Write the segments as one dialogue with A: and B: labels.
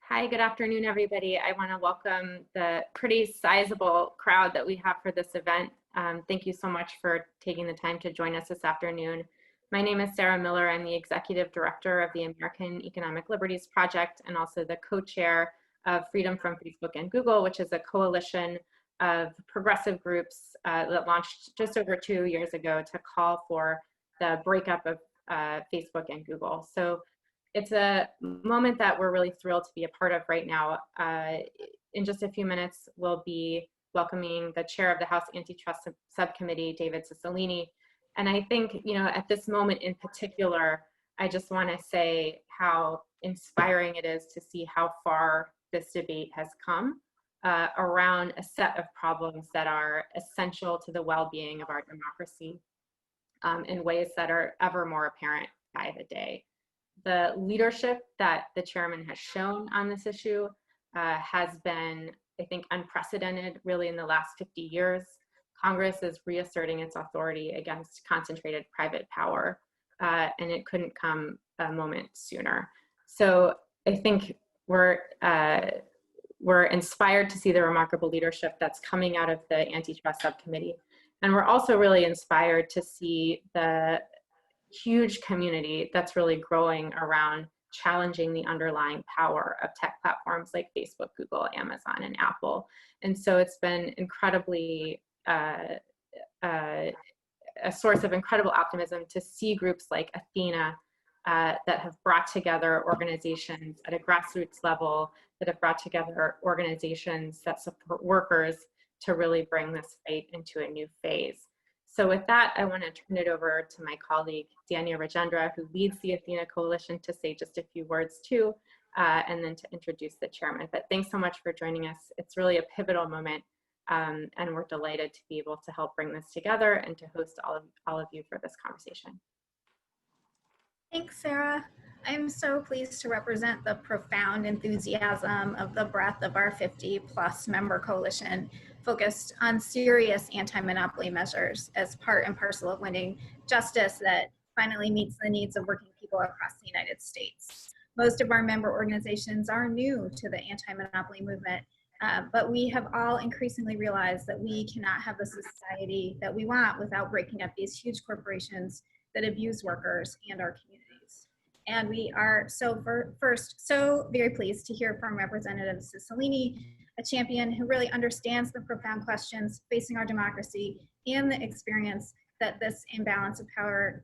A: Hi, good afternoon, everybody. I want to welcome the pretty sizable crowd that we have for this event. Thank you so much for taking the time to join us this afternoon. My name is Sarah Miller. I'm the Executive Director of the American Economic Liberties Project and also the co-chair of Freedom from Facebook and Google, which is a coalition of progressive groups that launched just over 2 years ago to call for the breakup of Facebook and Google. So it's a moment that we're really thrilled to be a part of right now. In just a few minutes, we'll be welcoming the chair of the House Antitrust Subcommittee, David Cicilline. And I think, at this moment in particular, I just want to say how inspiring it is to see how far this debate has come around a set of problems that are essential to the well-being of our democracy in ways that are ever more apparent by the day. The leadership that the chairman has shown on this issue has been, I think, unprecedented really in the last 50 years. Congress is reasserting its authority against concentrated private power, and it couldn't come a moment sooner. So I think we're inspired to see the remarkable leadership that's coming out of the Antitrust Subcommittee. And we're also really inspired to see the huge community that's really growing around challenging the underlying power of tech platforms like Facebook, Google, Amazon, and Apple. And so it's been incredibly a source of incredible optimism to see groups like Athena that have brought together organizations at a grassroots level, that have brought together organizations that support workers to really bring this fight into a new phase. So with that, I want to turn it over to my colleague, Dania Rajendra, who leads the Athena Coalition, to say just a few words too, and then to introduce the chairman. But thanks so much for joining us. It's really a pivotal moment, and we're delighted to be able to help bring this together and to host all of you for this conversation.
B: Thanks, Sarah. I'm so pleased to represent the profound enthusiasm of the breadth of our 50+ member coalition focused on serious anti-monopoly measures as part and parcel of winning justice that finally meets the needs of working people across the United States. Most of our member organizations are new to the anti-monopoly movement, but we have all increasingly realized that we cannot have the society that we want without breaking up these huge corporations that abuse workers and our communities. And we are so very pleased to hear from Representative Cicilline, a champion who really understands the profound questions facing our democracy and the experience that this imbalance of power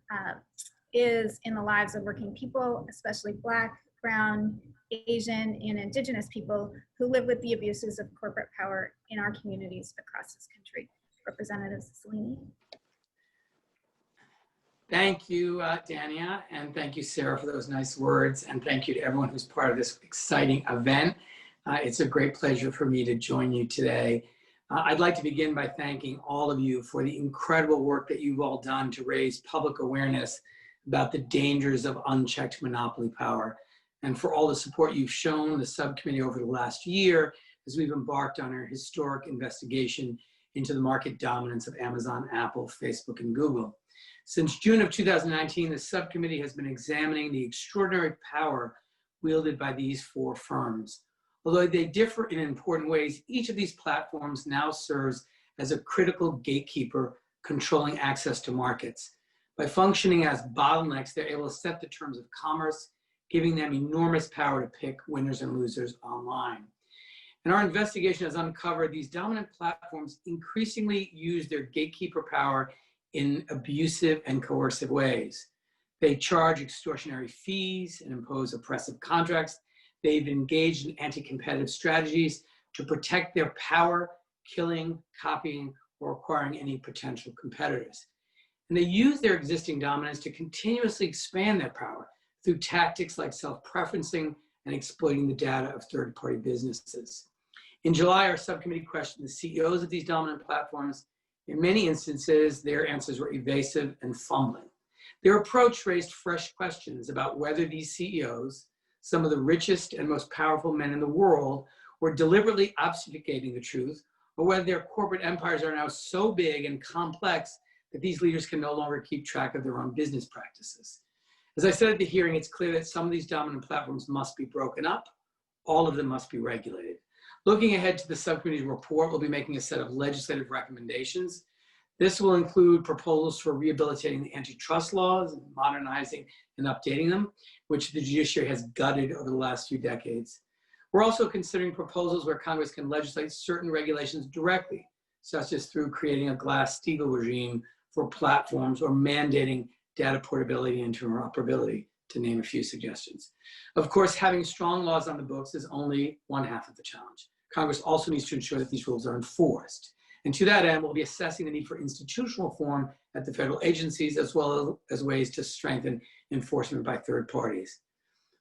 B: is in the lives of working people, especially Black, Brown, Asian, and Indigenous people who live with the abuses of corporate power in our communities across this country. Representative Cicilline.
C: Thank you, Dania, and thank you, Sarah, for those nice words, and thank you to everyone who's part of this exciting event. It's a great pleasure for me to join you today. I'd like to begin by thanking all of you for the incredible work that you've all done to raise public awareness about the dangers of unchecked monopoly power, and for all the support you've shown the subcommittee over the last year as we've embarked on our historic investigation into the market dominance of Amazon, Apple, Facebook, and Google. Since June of 2019, the subcommittee has been examining the extraordinary power wielded by these 4 firms. Although they differ in important ways, each of these platforms now serves as a critical gatekeeper controlling access to markets. By functioning as bottlenecks, they're able to set the terms of commerce, giving them enormous power to pick winners and losers online. And our investigation has uncovered these dominant platforms increasingly use their gatekeeper power in abusive and coercive ways. They charge extortionary fees and impose oppressive contracts. They've engaged in anti-competitive strategies to protect their power, killing, copying, or acquiring any potential competitors. And they use their existing dominance to continuously expand their power through tactics like self-preferencing and exploiting the data of third-party businesses. In July, our subcommittee questioned the CEOs of these dominant platforms. In many instances, their answers were evasive and fumbling. Their approach raised fresh questions about whether these CEOs, some of the richest and most powerful men in the world, were deliberately obfuscating the truth, or whether their corporate empires are now so big and complex that these leaders can no longer keep track of their own business practices. As I said at the hearing, it's clear that some of these dominant platforms must be broken up All of them must be regulated. Looking ahead to the subcommittee's report, we'll be making a set of legislative recommendations. This will include proposals for rehabilitating the antitrust laws, modernizing and updating them, which the judiciary has gutted over the last few decades. We're also considering proposals where Congress can legislate certain regulations directly, such as through creating a Glass-Steagall regime for platforms or mandating data portability and interoperability, to name a few suggestions. Of course, having strong laws on the books is only one half of the challenge. Congress also needs to ensure that these rules are enforced. And to that end, we'll be assessing the need for institutional reform at the federal agencies, as well as ways to strengthen enforcement by third parties.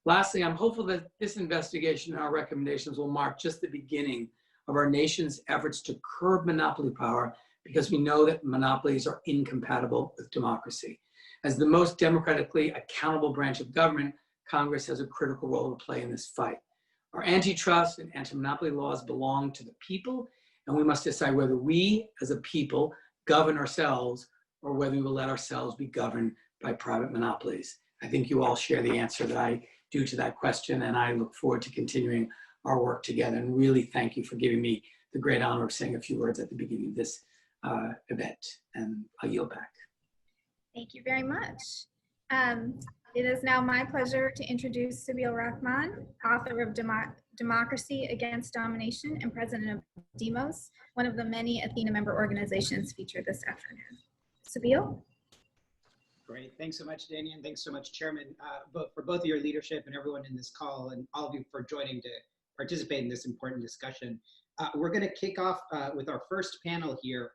C: Lastly, I'm hopeful that this investigation and our recommendations will mark just the beginning of our nation's efforts to curb monopoly power, because we know that monopolies are incompatible with democracy. As the most democratically accountable branch of government, Congress has a critical role to play in this fight. Our antitrust and anti-monopoly laws belong to the people, and we must decide whether we, as a people, govern ourselves or whether we will let ourselves be governed by private monopolies. I think you all share the answer that I do to that question, and I look forward to continuing our work together. And really thank you for giving me the great honor of saying a few words at the beginning of this event. And I'll yield back.
B: Thank you very much. It is now my pleasure to introduce Siegel Rahman, author of Democracy Against Domination and president of Demos, one of the many Athena member organizations featured this afternoon. Siegel?
D: Great. Thanks so much, Dania, and thanks so much, Chairman, for both of your leadership and everyone in this call, and all of you for joining to participate in this important discussion. We're going to kick off with our first panel here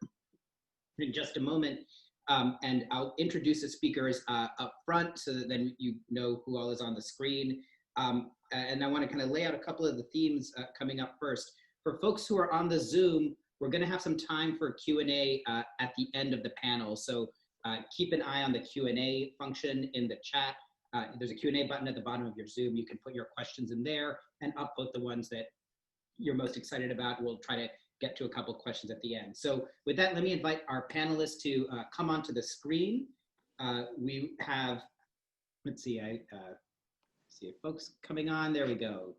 D: in just a moment. And I'll introduce the speakers up front so that then you know who all is on the screen. And I want to kind of lay out a couple of the themes coming up first. For folks who are on the Zoom, we're going to have some time for Q&A at the end of the panel. So keep an eye on the Q&A function in the chat. There's a Q&A button at the bottom of your Zoom. You can put your questions in there and upvote the ones that you're most excited about. We'll try to get to a couple of questions at the end. So with that, let me invite our panelists to come onto the screen. We have, let's see, see if folks coming on, there we go.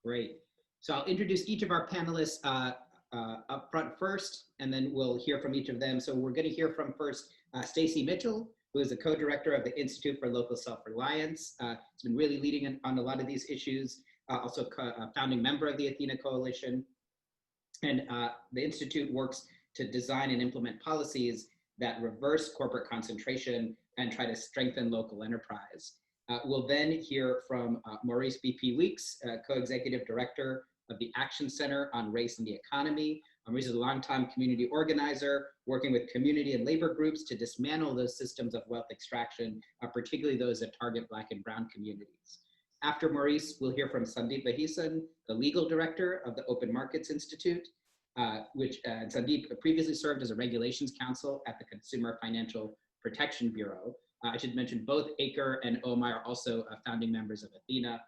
D: Great. So I'll introduce each of our panelists up front first, and then we'll hear from each of them. So we're gonna hear from first Stacy Mitchell, who is the co-director of the Institute for Local Self-Reliance. Has been really leading on a lot of these issues, also a founding member of the Athena Coalition. And the Institute works to design and implement policies that reverse corporate concentration and try to strengthen local enterprise. We'll then hear from Maurice B.P. Weeks, co-executive director of the Action Center on Race and the Economy. Maurice is a longtime community organizer, working with community and labor groups to dismantle those systems of wealth extraction, particularly those that target Black and Brown communities. After Maurice, we'll hear from Sandeep Vaheesan, the legal director of the Open Markets Institute, Sandeep previously served as a regulations counsel at the Consumer Financial Protection Bureau. I should mention both Aker and Omar are also founding members of Athena.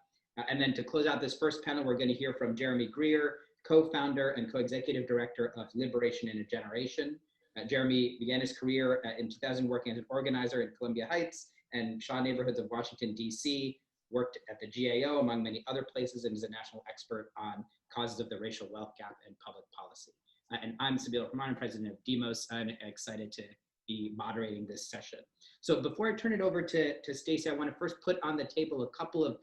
D: And then to close out this first panel, we're going to hear from Jeremy Greer, co-founder and co-executive director of Liberation in a Generation. Jeremy began his career in 2000 working as an organizer in Columbia Heights and Shaw neighborhoods of Washington, D.C., worked at the GAO, among many other places, and is a national expert on causes of the racial wealth gap and public policy. And I'm Siegel Rahman, president of Demos. I'm excited to be moderating this session. So before I turn it over to Stacy, I want to first put on the table a couple of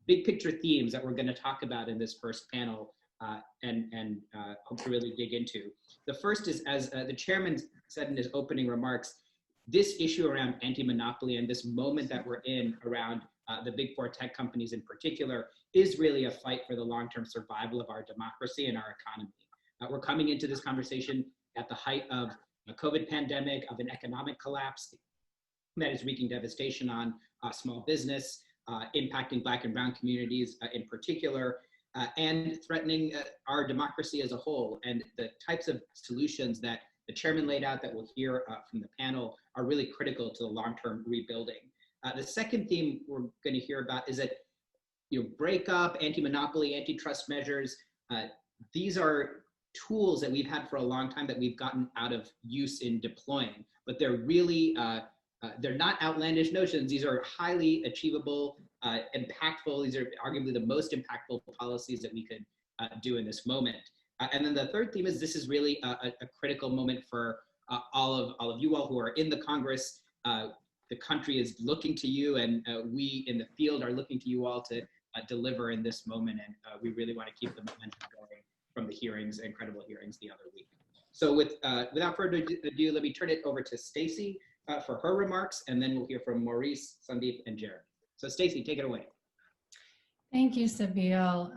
D: big picture themes that we're going to talk about in this first panel and hope to really dig into. The first is, as the chairman said in his opening remarks, this issue around anti-monopoly and this moment that we're in around the big four tech companies in particular is really a fight for the long-term survival of our democracy and our economy. We're coming into this conversation at the height of a COVID pandemic, of an economic collapse that is wreaking devastation on small business, impacting Black and Brown communities in particular, and threatening our democracy as a whole. And the types of solutions that the chairman laid out that we'll hear from the panel are really critical to the long-term rebuilding. The second theme we're going to hear about is that, breakup, anti-monopoly, antitrust measures, these are tools that we've had for a long time that we've gotten out of use in deploying, but they're really, they're not outlandish notions. These are highly achievable impactful. These are arguably the most impactful policies that we could do in this moment. And then the third theme is this is really a critical moment for all of you all who are in the Congress. The country is looking to you, and we in the field are looking to you all to deliver in this moment. And we really want to keep the momentum going from the hearings, incredible hearings the other week. So without further ado, let me turn it over to Stacy for her remarks, and then we'll hear from Maurice, Sandeep, and Jared. So Stacy, take it away.
E: Thank you, Siegel.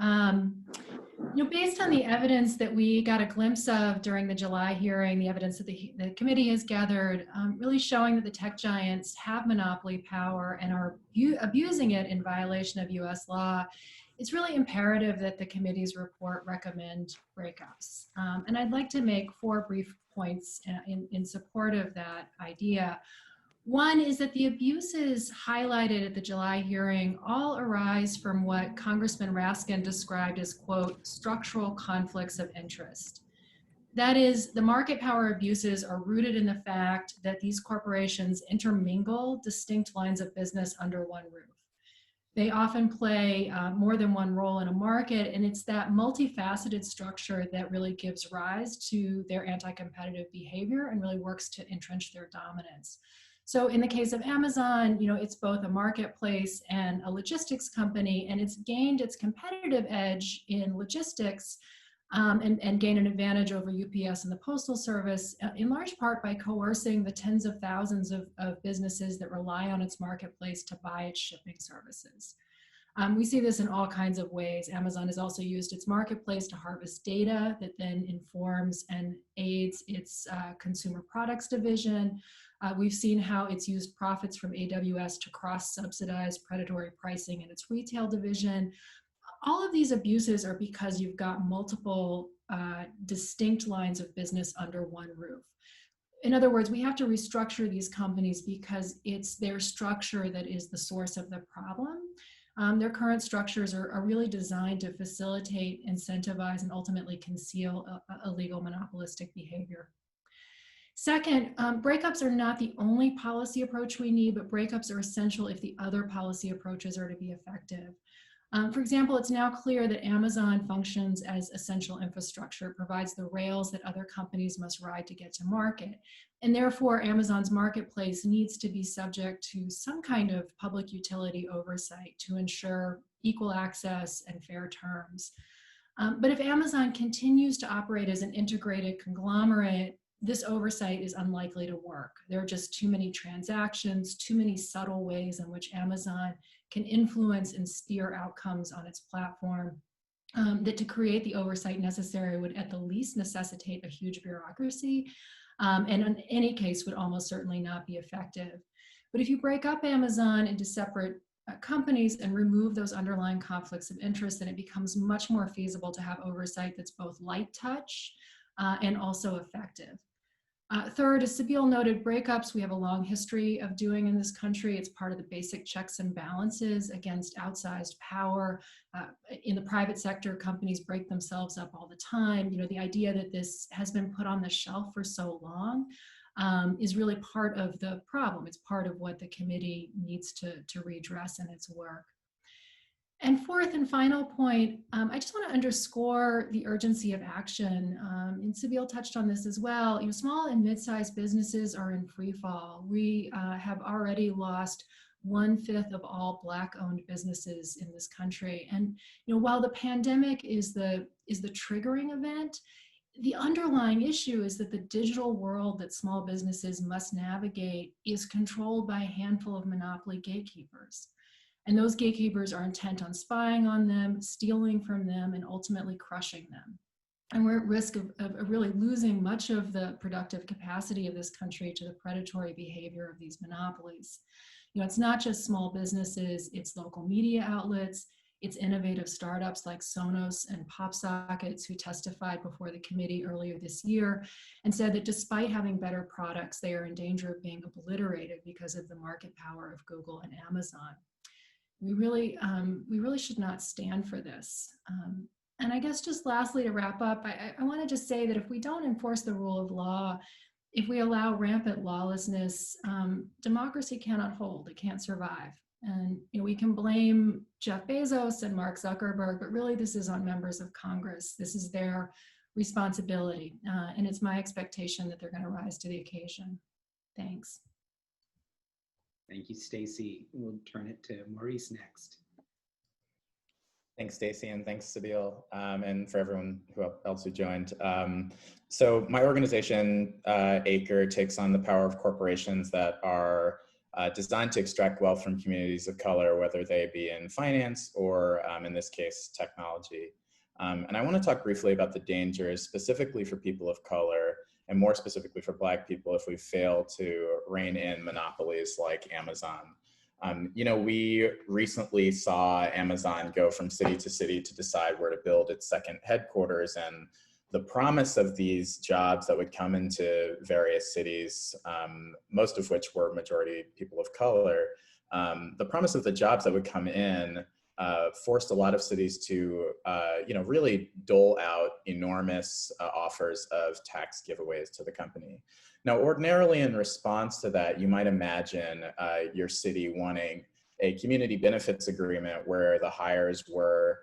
E: Based on the evidence that we got a glimpse of during the July hearing, the evidence that the committee has gathered, really showing that the tech giants have monopoly power and are abusing it in violation of US law, it's really imperative that the committee's report recommend breakups. And I'd like to make 4 brief points in support of that idea. One is that the abuses highlighted at the July hearing all arise from what Congressman Raskin described as, quote, structural conflicts of interest. That is, the market power abuses are rooted in the fact that these corporations intermingle distinct lines of business under one roof. They often play more than one role in a market, and it's that multifaceted structure that really gives rise to their anti-competitive behavior and really works to entrench their dominance. So in the case of Amazon, it's both a marketplace and a logistics company, and it's gained its competitive edge in logistics and gained an advantage over UPS and the Postal Service, in large part by coercing the tens of thousands of businesses that rely on its marketplace to buy its shipping services. We see this in all kinds of ways. Amazon has also used its marketplace to harvest data that then informs and aids its consumer products division. We've seen how it's used profits from AWS to cross-subsidize predatory pricing in its retail division. All of these abuses are because you've got multiple distinct lines of business under one roof. In other words, we have to restructure these companies because it's their structure that is the source of the problem. Their current structures are really designed to facilitate, incentivize, and ultimately conceal illegal monopolistic behavior. Second, breakups are not the only policy approach we need, but breakups are essential if the other policy approaches are to be effective. For example, it's now clear that Amazon functions as essential infrastructure. It provides the rails that other companies must ride to get to market. And therefore, Amazon's marketplace needs to be subject to some kind of public utility oversight to ensure equal access and fair terms. But if Amazon continues to operate as an integrated conglomerate, this oversight is unlikely to work. There are just too many transactions, too many subtle ways in which Amazon can influence and steer outcomes on its platform, that to create the oversight necessary would at the least necessitate a huge bureaucracy, and in any case would almost certainly not be effective. But if you break up Amazon into separate companies and remove those underlying conflicts of interest, then it becomes much more feasible to have oversight that's both light touch and also effective. Third, as Siegel noted, breakups we have a long history of doing in this country. It's part of the basic checks and balances against outsized power. In the private sector, companies break themselves up all the time. The idea that this has been put on the shelf for so long is really part of the problem. It's part of what the committee needs to redress in its work. And fourth and final point, I just want to underscore the urgency of action. And Siegel touched on this as well. Small and mid-sized businesses are in free fall. We have already lost 1/5 of all Black-owned businesses in this country. And while the pandemic is the triggering event, the underlying issue is that the digital world that small businesses must navigate is controlled by a handful of monopoly gatekeepers. And those gatekeepers are intent on spying on them, stealing from them, and ultimately crushing them. And we're at risk of really losing much of the productive capacity of this country to the predatory behavior of these monopolies. It's not just small businesses, it's local media outlets, it's innovative startups like Sonos and PopSockets who testified before the committee earlier this year and said that despite having better products, they are in danger of being obliterated because of the market power of Google and Amazon. We really should not stand for this. And I guess just lastly to wrap up, I want to just say that if we don't enforce the rule of law, if we allow rampant lawlessness, democracy cannot hold, it can't survive. And we can blame Jeff Bezos and Mark Zuckerberg, but really this is on members of Congress. This is their responsibility. And it's my expectation that they're going to rise to the occasion. Thanks.
D: Thank you, Stacy. We'll turn it to Maurice next.
F: Thanks, Stacy, and thanks, Sibyl, and for everyone else who joined. So my organization, ACRE, takes on the power of corporations that are designed to extract wealth from communities of color, whether they be in finance or, in this case, technology. And I want to talk briefly about the dangers specifically for people of color, and more specifically for Black people, if we fail to rein in monopolies like Amazon. We recently saw Amazon go from city to city to decide where to build its second headquarters, and the promise of these jobs that would come into various cities, most of which were majority people of color, the promise of the jobs that would come in forced a lot of cities to, really dole out enormous offers of tax giveaways to the company. Now, ordinarily in response to that, you might imagine your city wanting a community benefits agreement where the hires were,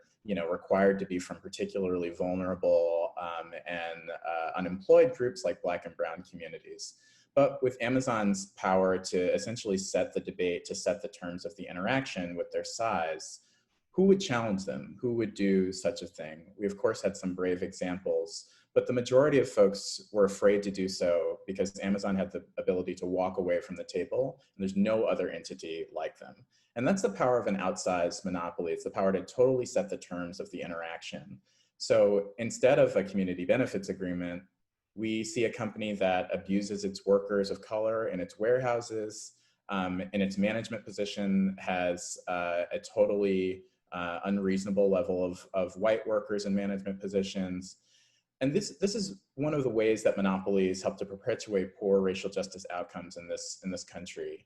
F: required to be from particularly vulnerable and unemployed groups like Black and Brown communities. But with Amazon's power to essentially set the debate, to set the terms of the interaction with their size, who would challenge them? Who would do such a thing? We, of course, had some brave examples, but the majority of folks were afraid to do so because Amazon had the ability to walk away from the table, and there's no other entity like them. And that's the power of an outsized monopoly. It's the power to totally set the terms of the interaction. So instead of a community benefits agreement, we see a company that abuses its workers of color in its warehouses, in its management position, has a totally unreasonable level of white workers in management positions. And this is one of the ways that monopolies help to perpetuate poor racial justice outcomes in this country.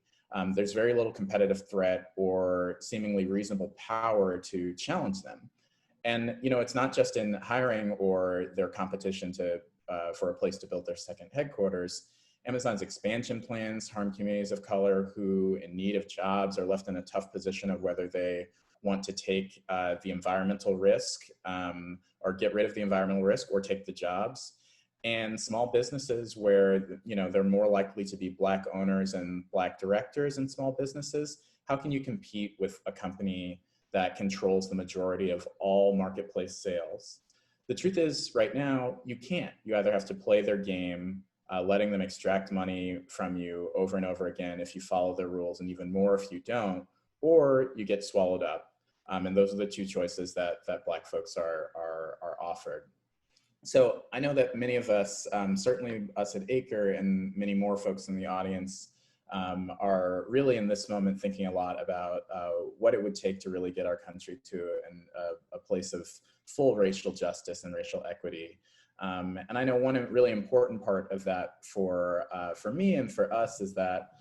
F: There's very little competitive threat or seemingly reasonable power to challenge them. And it's not just in hiring or their competition for a place to build their second headquarters. Amazon's expansion plans harm communities of color who, in need of jobs, are left in a tough position of whether they want to take the environmental risk or get rid of the environmental risk or take the jobs. And small businesses where they're more likely to be Black owners and Black directors in small businesses, how can you compete with a company that controls the majority of all marketplace sales? The truth is, right now, you can't. You either have to play their game, letting them extract money from you over and over again if you follow their rules, and even more if you don't, or you get swallowed up. And those are the two choices that Black folks are offered. So I know that many of us, certainly us at ACRE and many more folks in the audience, are really in this moment thinking a lot about what it would take to really get our country to a place of full racial justice and racial equity. And I know one really important part of that for me and for us is that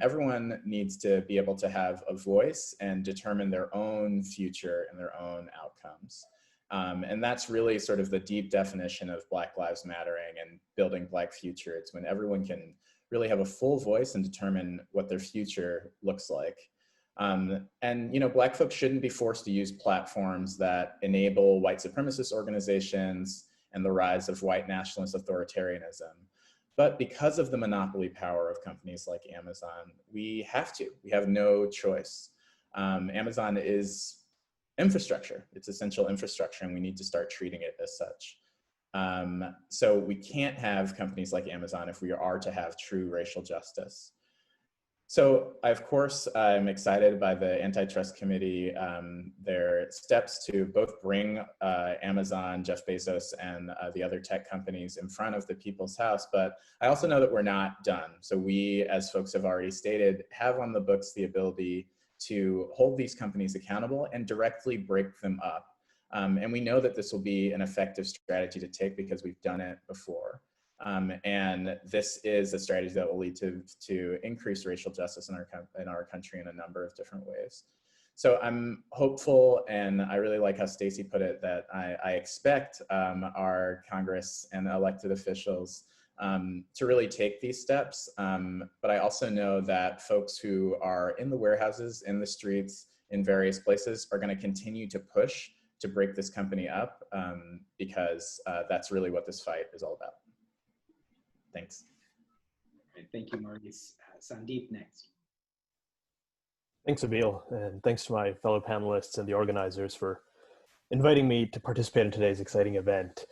F: everyone needs to be able to have a voice and determine their own future and their own outcomes. And that's really sort of the deep definition of Black Lives Mattering and building Black future. It's when everyone can really have a full voice and determine what their future looks like. And Black folks shouldn't be forced to use platforms that enable white supremacist organizations and the rise of white nationalist authoritarianism. But because of the monopoly power of companies like Amazon, we have no choice. Amazon is infrastructure. It's essential infrastructure, and we need to start treating it as such. So we can't have companies like Amazon if we are to have true racial justice. So of course, I'm excited by the Antitrust Committee, their steps to both bring Amazon, Jeff Bezos, and the other tech companies in front of the People's House, but I also know that we're not done. So we, as folks have already stated, have on the books the ability to hold these companies accountable and directly break them up. And we know that this will be an effective strategy to take because we've done it before. And this is a strategy that will lead to increased racial justice in our country in a number of different ways. So I'm hopeful, and I really like how Stacy put it, that I expect our Congress and elected officials to really take these steps. But I also know that folks who are in the warehouses, in the streets, in various places are going to continue to push to break this company up because that's really what this fight is all about. Thanks.
D: Thank you, Maurice. Sandeep next.
G: Thanks, Abil, and thanks to my fellow panelists and the organizers for inviting me to participate in today's exciting event.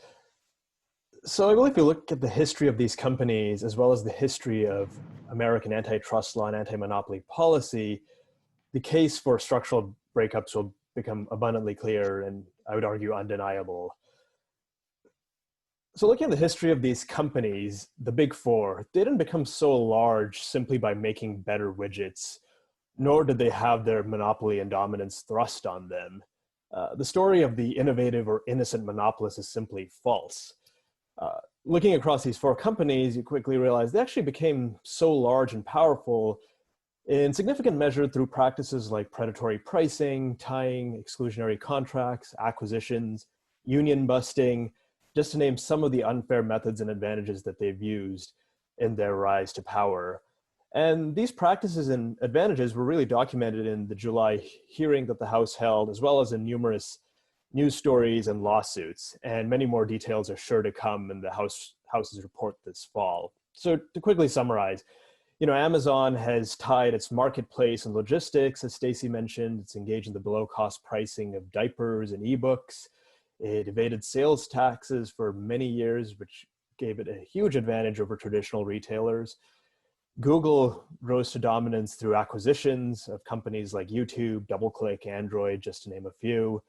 G: So I believe if you look at the history of these companies, as well as the history of American antitrust law and anti-monopoly policy, the case for structural breakups will become abundantly clear and I would argue undeniable. So looking at the history of these companies, the big four, they didn't become so large simply by making better widgets, nor did they have their monopoly and dominance thrust on them. The story of the innovative or innocent monopolist is simply false. Looking across these four companies, you quickly realize they actually became so large and powerful in significant measure through practices like predatory pricing, tying, exclusionary contracts, acquisitions, union busting, just to name some of the unfair methods and advantages that they've used in their rise to power. And these practices and advantages were really documented in the July hearing that the House held, as well as in numerous news stories and lawsuits. And many more details are sure to come in the House's report this fall. So to quickly summarize, Amazon has tied its marketplace and logistics, as Stacy mentioned. It's engaged in the below-cost pricing of diapers and ebooks. It evaded sales taxes for many years, which gave it a huge advantage over traditional retailers. Google rose to dominance through acquisitions of companies like YouTube, DoubleClick, Android, just to name a few.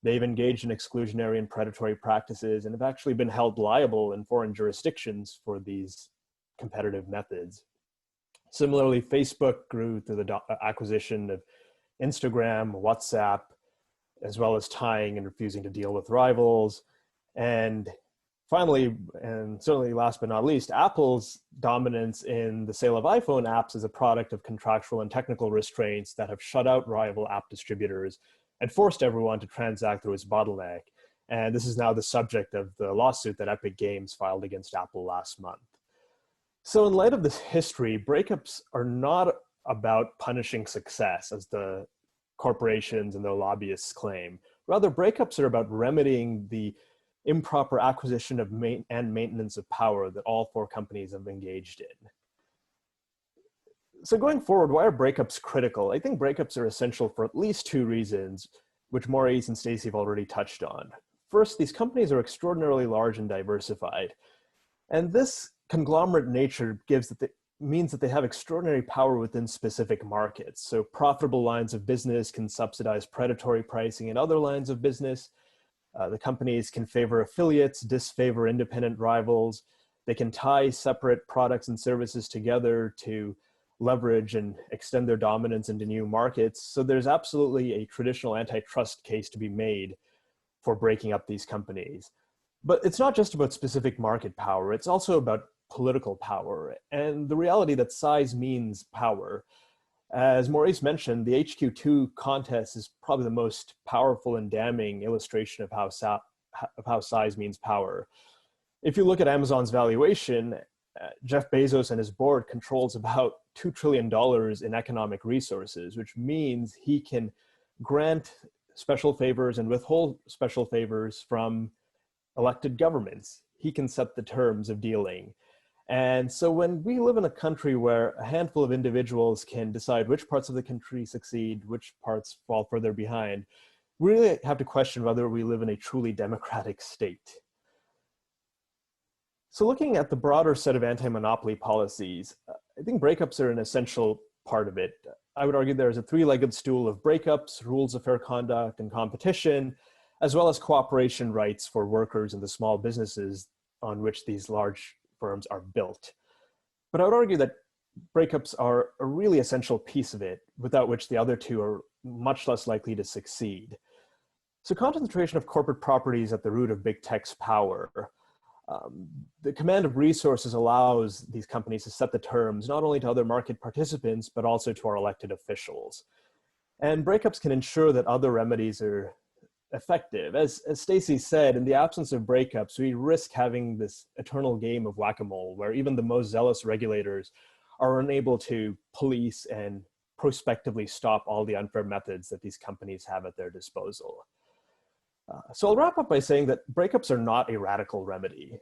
G: They've engaged in exclusionary and predatory practices and have actually been held liable in foreign jurisdictions for these competitive methods. Similarly, Facebook grew through the acquisition of Instagram, WhatsApp, as well as tying and refusing to deal with rivals. And finally, and certainly last but not least, Apple's dominance in the sale of iPhone apps is a product of contractual and technical restraints that have shut out rival app distributors and forced everyone to transact through its bottleneck. And this is now the subject of the lawsuit that Epic Games filed against Apple last month. So in light of this history, breakups are not about punishing success, as the corporations and their lobbyists claim. Rather, breakups are about remedying the improper acquisition of and maintenance of power that all four companies have engaged in. So going forward, why are breakups critical? I think breakups are essential for at least two reasons, which Maurice and Stacy have already touched on. First, these companies are extraordinarily large and diversified. And this conglomerate nature means that they have extraordinary power within specific markets. So profitable lines of business can subsidize predatory pricing in other lines of business. The companies can favor affiliates, disfavor independent rivals. They can tie separate products and services together to leverage and extend their dominance into new markets. So there's absolutely a traditional antitrust case to be made for breaking up these companies. But it's not just about specific market power, it's also about political power and the reality that size means power. As Maurice mentioned, the HQ2 contest is probably the most powerful and damning illustration of how size means power. If you look at Amazon's valuation, Jeff Bezos and his board controls about $2 trillion in economic resources, which means he can grant special favors and withhold special favors from elected governments. He can set the terms of dealing. And so when we live in a country where a handful of individuals can decide which parts of the country succeed, which parts fall further behind, we really have to question whether we live in a truly democratic state. So looking at the broader set of anti-monopoly policies, I think breakups are an essential part of it. I would argue there is a three-legged stool of breakups, rules of fair conduct and competition, as well as cooperation rights for workers and the small businesses on which these large firms are built. But I would argue that breakups are a really essential piece of it, without which the other two are much less likely to succeed. So concentration of corporate property is at the root of big tech's power. The command of resources allows these companies to set the terms not only to other market participants, but also to our elected officials. And breakups can ensure that other remedies are effective. As Stacy said, in the absence of breakups, we risk having this eternal game of whack-a-mole where even the most zealous regulators are unable to police and prospectively stop all the unfair methods that these companies have at their disposal. So I'll wrap up by saying that breakups are not a radical remedy.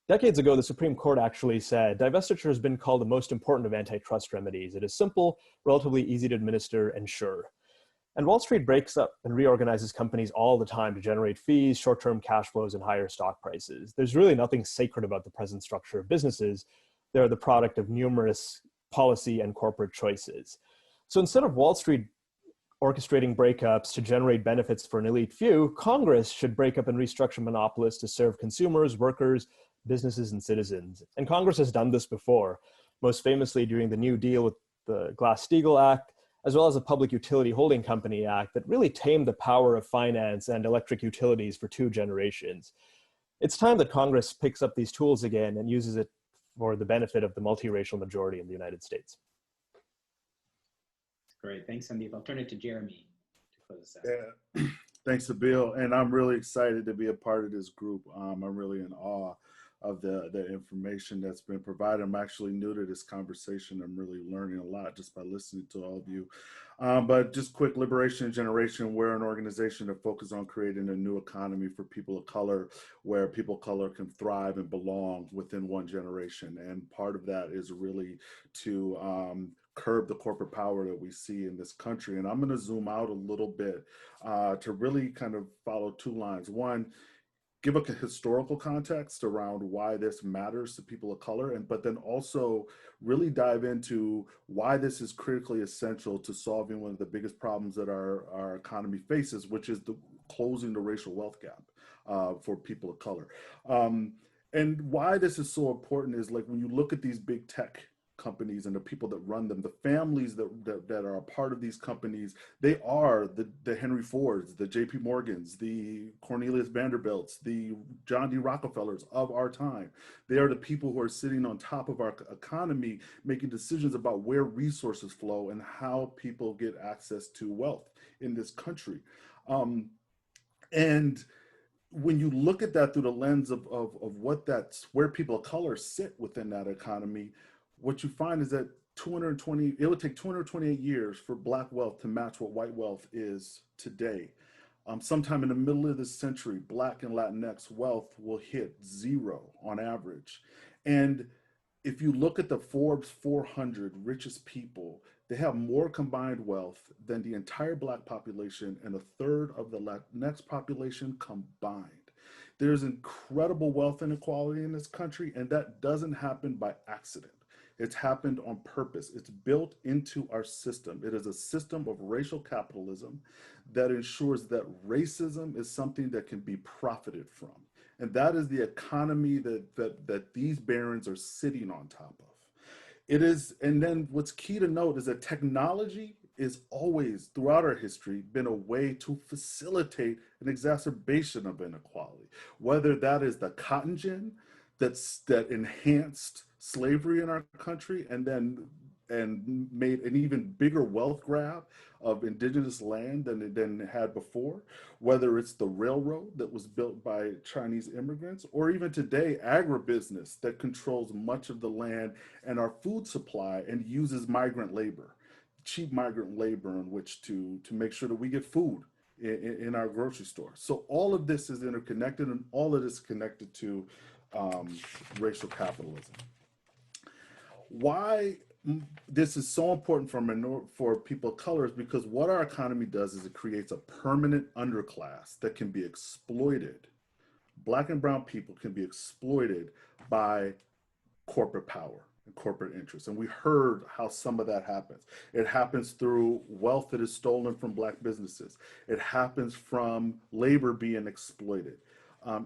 G: Decades ago, the Supreme Court actually said, divestiture has been called the most important of antitrust remedies. It is simple, relatively easy to administer, and sure. And Wall Street breaks up and reorganizes companies all the time to generate fees, short-term cash flows, and higher stock prices. There's really nothing sacred about the present structure of businesses. They're the product of numerous policy and corporate choices. So instead of Wall Street orchestrating breakups to generate benefits for an elite few, Congress should break up and restructure monopolists to serve consumers, workers, businesses, and citizens. And Congress has done this before, most famously during the New Deal with the Glass-Steagall Act, as well as the Public Utility Holding Company Act that really tamed the power of finance and electric utilities for 2 generations. It's time that Congress picks up these tools again and uses it for the benefit of the multiracial majority in the United States.
D: Great, thanks, Sandeep. I'll turn it to Jeremy to close this out.
H: Yeah, thanks, Bill. And I'm really excited to be a part of this group. I'm really in awe of the information that's been provided. I'm actually new to this conversation. I'm really learning a lot just by listening to all of you. But just quick, Liberation Generation, we're an organization that focuses on creating a new economy for people of color, where people of color can thrive and belong within one generation. And part of that is really to curb the corporate power that we see in this country. And I'm going to zoom out a little bit to really kind of follow 2 lines. One, give a historical context around why this matters to people of color, but then also really dive into why this is critically essential to solving one of the biggest problems that our economy faces, which is closing the racial wealth gap for people of color. And why this is so important is, like, when you look at these big tech companies and the people that run them, the families that are a part of these companies, they are the Henry Fords, the JP Morgans, the Cornelius Vanderbilts, the John D. Rockefellers of our time. They are the people who are sitting on top of our economy, making decisions about where resources flow and how people get access to wealth in this country. And when you look at that through the lens of what where people of color sit within that economy, what you find is that it would take 228 years for Black wealth to match what white wealth is today. Sometime in the middle of this century, Black and Latinx wealth will hit 0 on average. And if you look at the Forbes 400 richest people, they have more combined wealth than the entire Black population and 1/3 of the Latinx population combined. There's incredible wealth inequality in this country, and that doesn't happen by accident. It's happened on purpose. It's built into our system. It is a system of racial capitalism that ensures that racism is something that can be profited from. And that is the economy that these barons are sitting on top of. It is, and then what's key to note is that technology is always, throughout our history, been a way to facilitate an exacerbation of inequality. Whether that is the cotton gin that enhanced slavery in our country and made an even bigger wealth grab of indigenous land than it had before, whether it's the railroad that was built by Chinese immigrants, or even today, agribusiness that controls much of the land and our food supply and uses migrant labor, cheap migrant labor in which to make sure that we get food in our grocery store. So all of this is interconnected, and all of this is connected to racial capitalism. Why this is so important for people of color is because what our economy does is it creates a permanent underclass that can be exploited. Black and brown people can be exploited by corporate power and corporate interests. And we heard how some of that happens. It happens through wealth that is stolen from Black businesses. It happens from labor being exploited.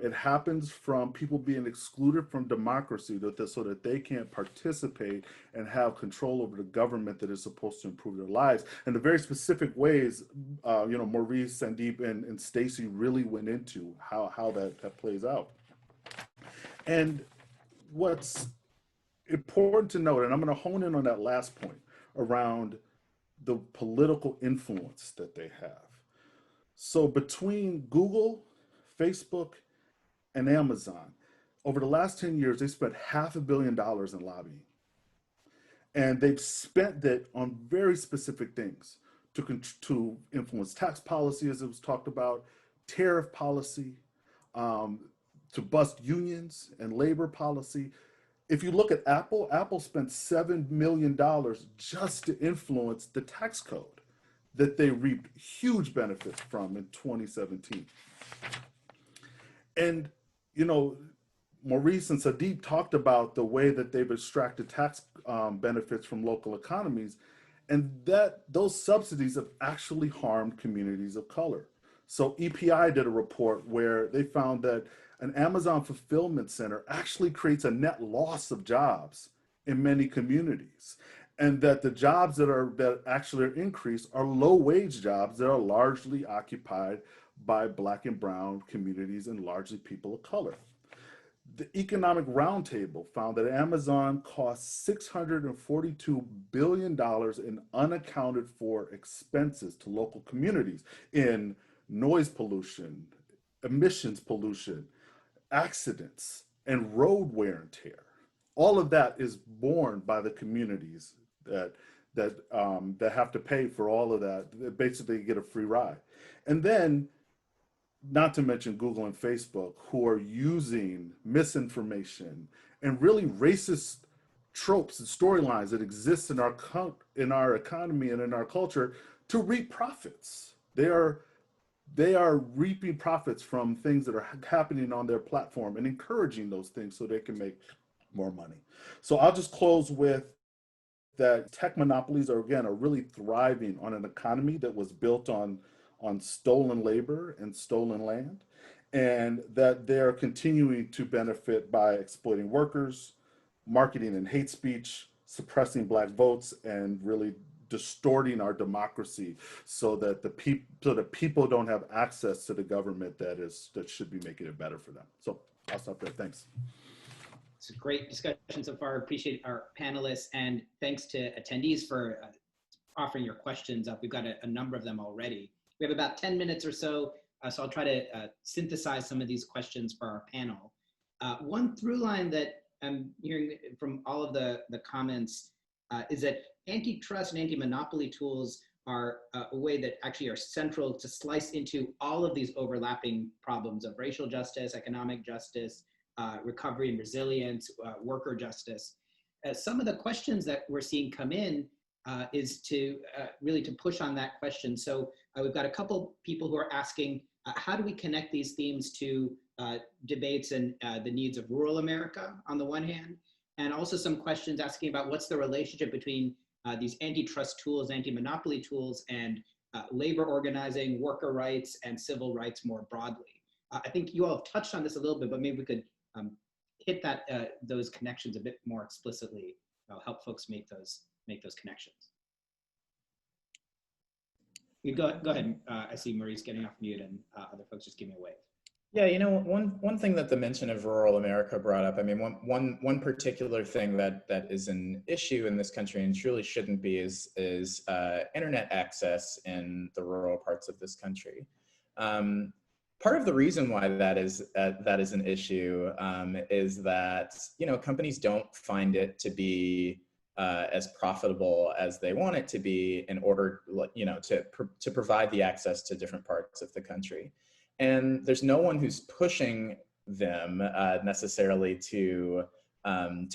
H: It happens from people being excluded from democracy so that they can't participate and have control over the government that is supposed to improve their lives. And the very specific ways, Maurice, Sandeep, and Stacy really went into how that plays out. And what's important to note, and I'm going to hone in on that last point around the political influence that they have. So between Google, Facebook, and Amazon, over the last 10 years, they spent $500 million in lobbying. And they've spent it on very specific things to influence tax policy, as it was talked about, tariff policy, to bust unions and labor policy. If you look at Apple, Apple spent $7 million just to influence the tax code that they reaped huge benefits from in 2017. And, you know, Maurice and Sadeep talked about the way that they've extracted tax benefits from local economies, and that those subsidies have actually harmed communities of color. So EPI did a report where they found that an Amazon fulfillment center actually creates a net loss of jobs in many communities, and that the jobs that actually are increased are low wage jobs that are largely occupied by Black and brown communities and largely people of color. The Economic Roundtable found that Amazon costs $642 billion in unaccounted for expenses to local communities in noise pollution, emissions pollution, accidents, and road wear and tear. All of that is borne by the communities that have to pay for all of that. They basically get a free ride. And then, not to mention Google and Facebook, who are using misinformation and really racist tropes and storylines that exist in our economy and in our culture to reap profits. They are reaping profits from things that are happening on their platform and encouraging those things so they can make more money. So I'll just close with that tech monopolies are really thriving on an economy that was built on stolen labor and stolen land, and that they're continuing to benefit by exploiting workers, marketing and hate speech, suppressing Black votes, and really distorting our democracy so that people don't have access to the government that should be making it better for them. So I'll stop there. Thanks.
D: It's a great discussion so far. Appreciate our panelists, and thanks to attendees for offering your questions up. We've got a number of them already. We have about 10 minutes or so, so I'll try to synthesize some of these questions for our panel. One through line that I'm hearing from all of the comments is that antitrust and anti-monopoly tools are a way that actually are central to slice into all of these overlapping problems of racial justice, economic justice, recovery and resilience, worker justice. Some of the questions that we're seeing come in is to really to push on that question. So we've got a couple people who are asking, how do we connect these themes to debates and the needs of rural America on the one hand, and also some questions asking about what's the relationship between these antitrust tools, anti-monopoly tools, and labor organizing, worker rights, and civil rights more broadly. I think you all have touched on this a little bit, but maybe we could hit those connections a bit more explicitly. Help folks make those connections. You go ahead. I see Maurice getting off mute, and other folks just give me a wave.
F: Yeah, you know, one thing that the mention of rural America brought up, I mean, one particular thing that is an issue in this country and truly shouldn't be is internet access in the rural parts of this country. Part of the reason why that is an issue is that, you know, companies don't find it to be as profitable as they want it to be in order, you know, to provide the access to different parts of the country. And there's no one who's pushing them necessarily to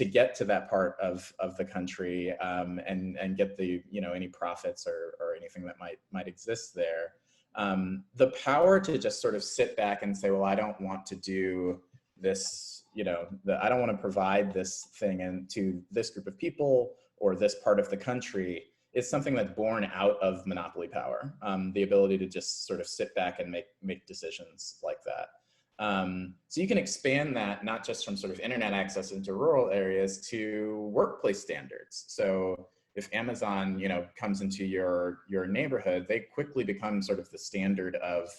F: get to that part of the country and get the, you know, any profits or anything that might exist there. The power to just sort of sit back and say, well, I don't want to do this, you know, I don't want to provide this thing to this group of people or this part of the country is something that's born out of monopoly power. The ability to just sort of sit back and make decisions like that. So you can expand that not just from sort of internet access into rural areas to workplace standards. So if Amazon, you know, comes into your neighborhood, they quickly become sort of the standard of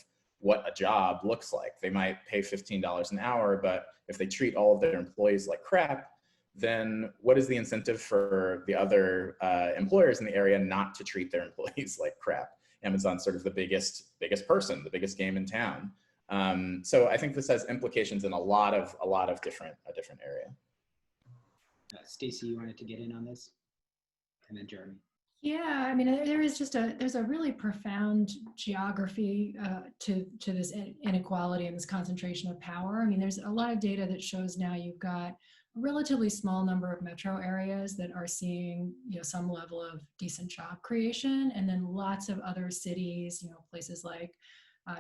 F: what a job looks like. They might pay $15 an hour, but if they treat all of their employees like crap, then what is the incentive for the other employers in the area not to treat their employees like crap? Amazon's sort of the biggest person, the biggest game in town. So I think this has implications in a lot of different area.
D: Stacy, you wanted to get in on this? And then Jeremy.
E: Yeah, I mean, there's a really profound geography to this inequality and this concentration of power. I mean, there's a lot of data that shows now you've got a relatively small number of metro areas that are seeing, some level of decent job creation, and then lots of other cities, places like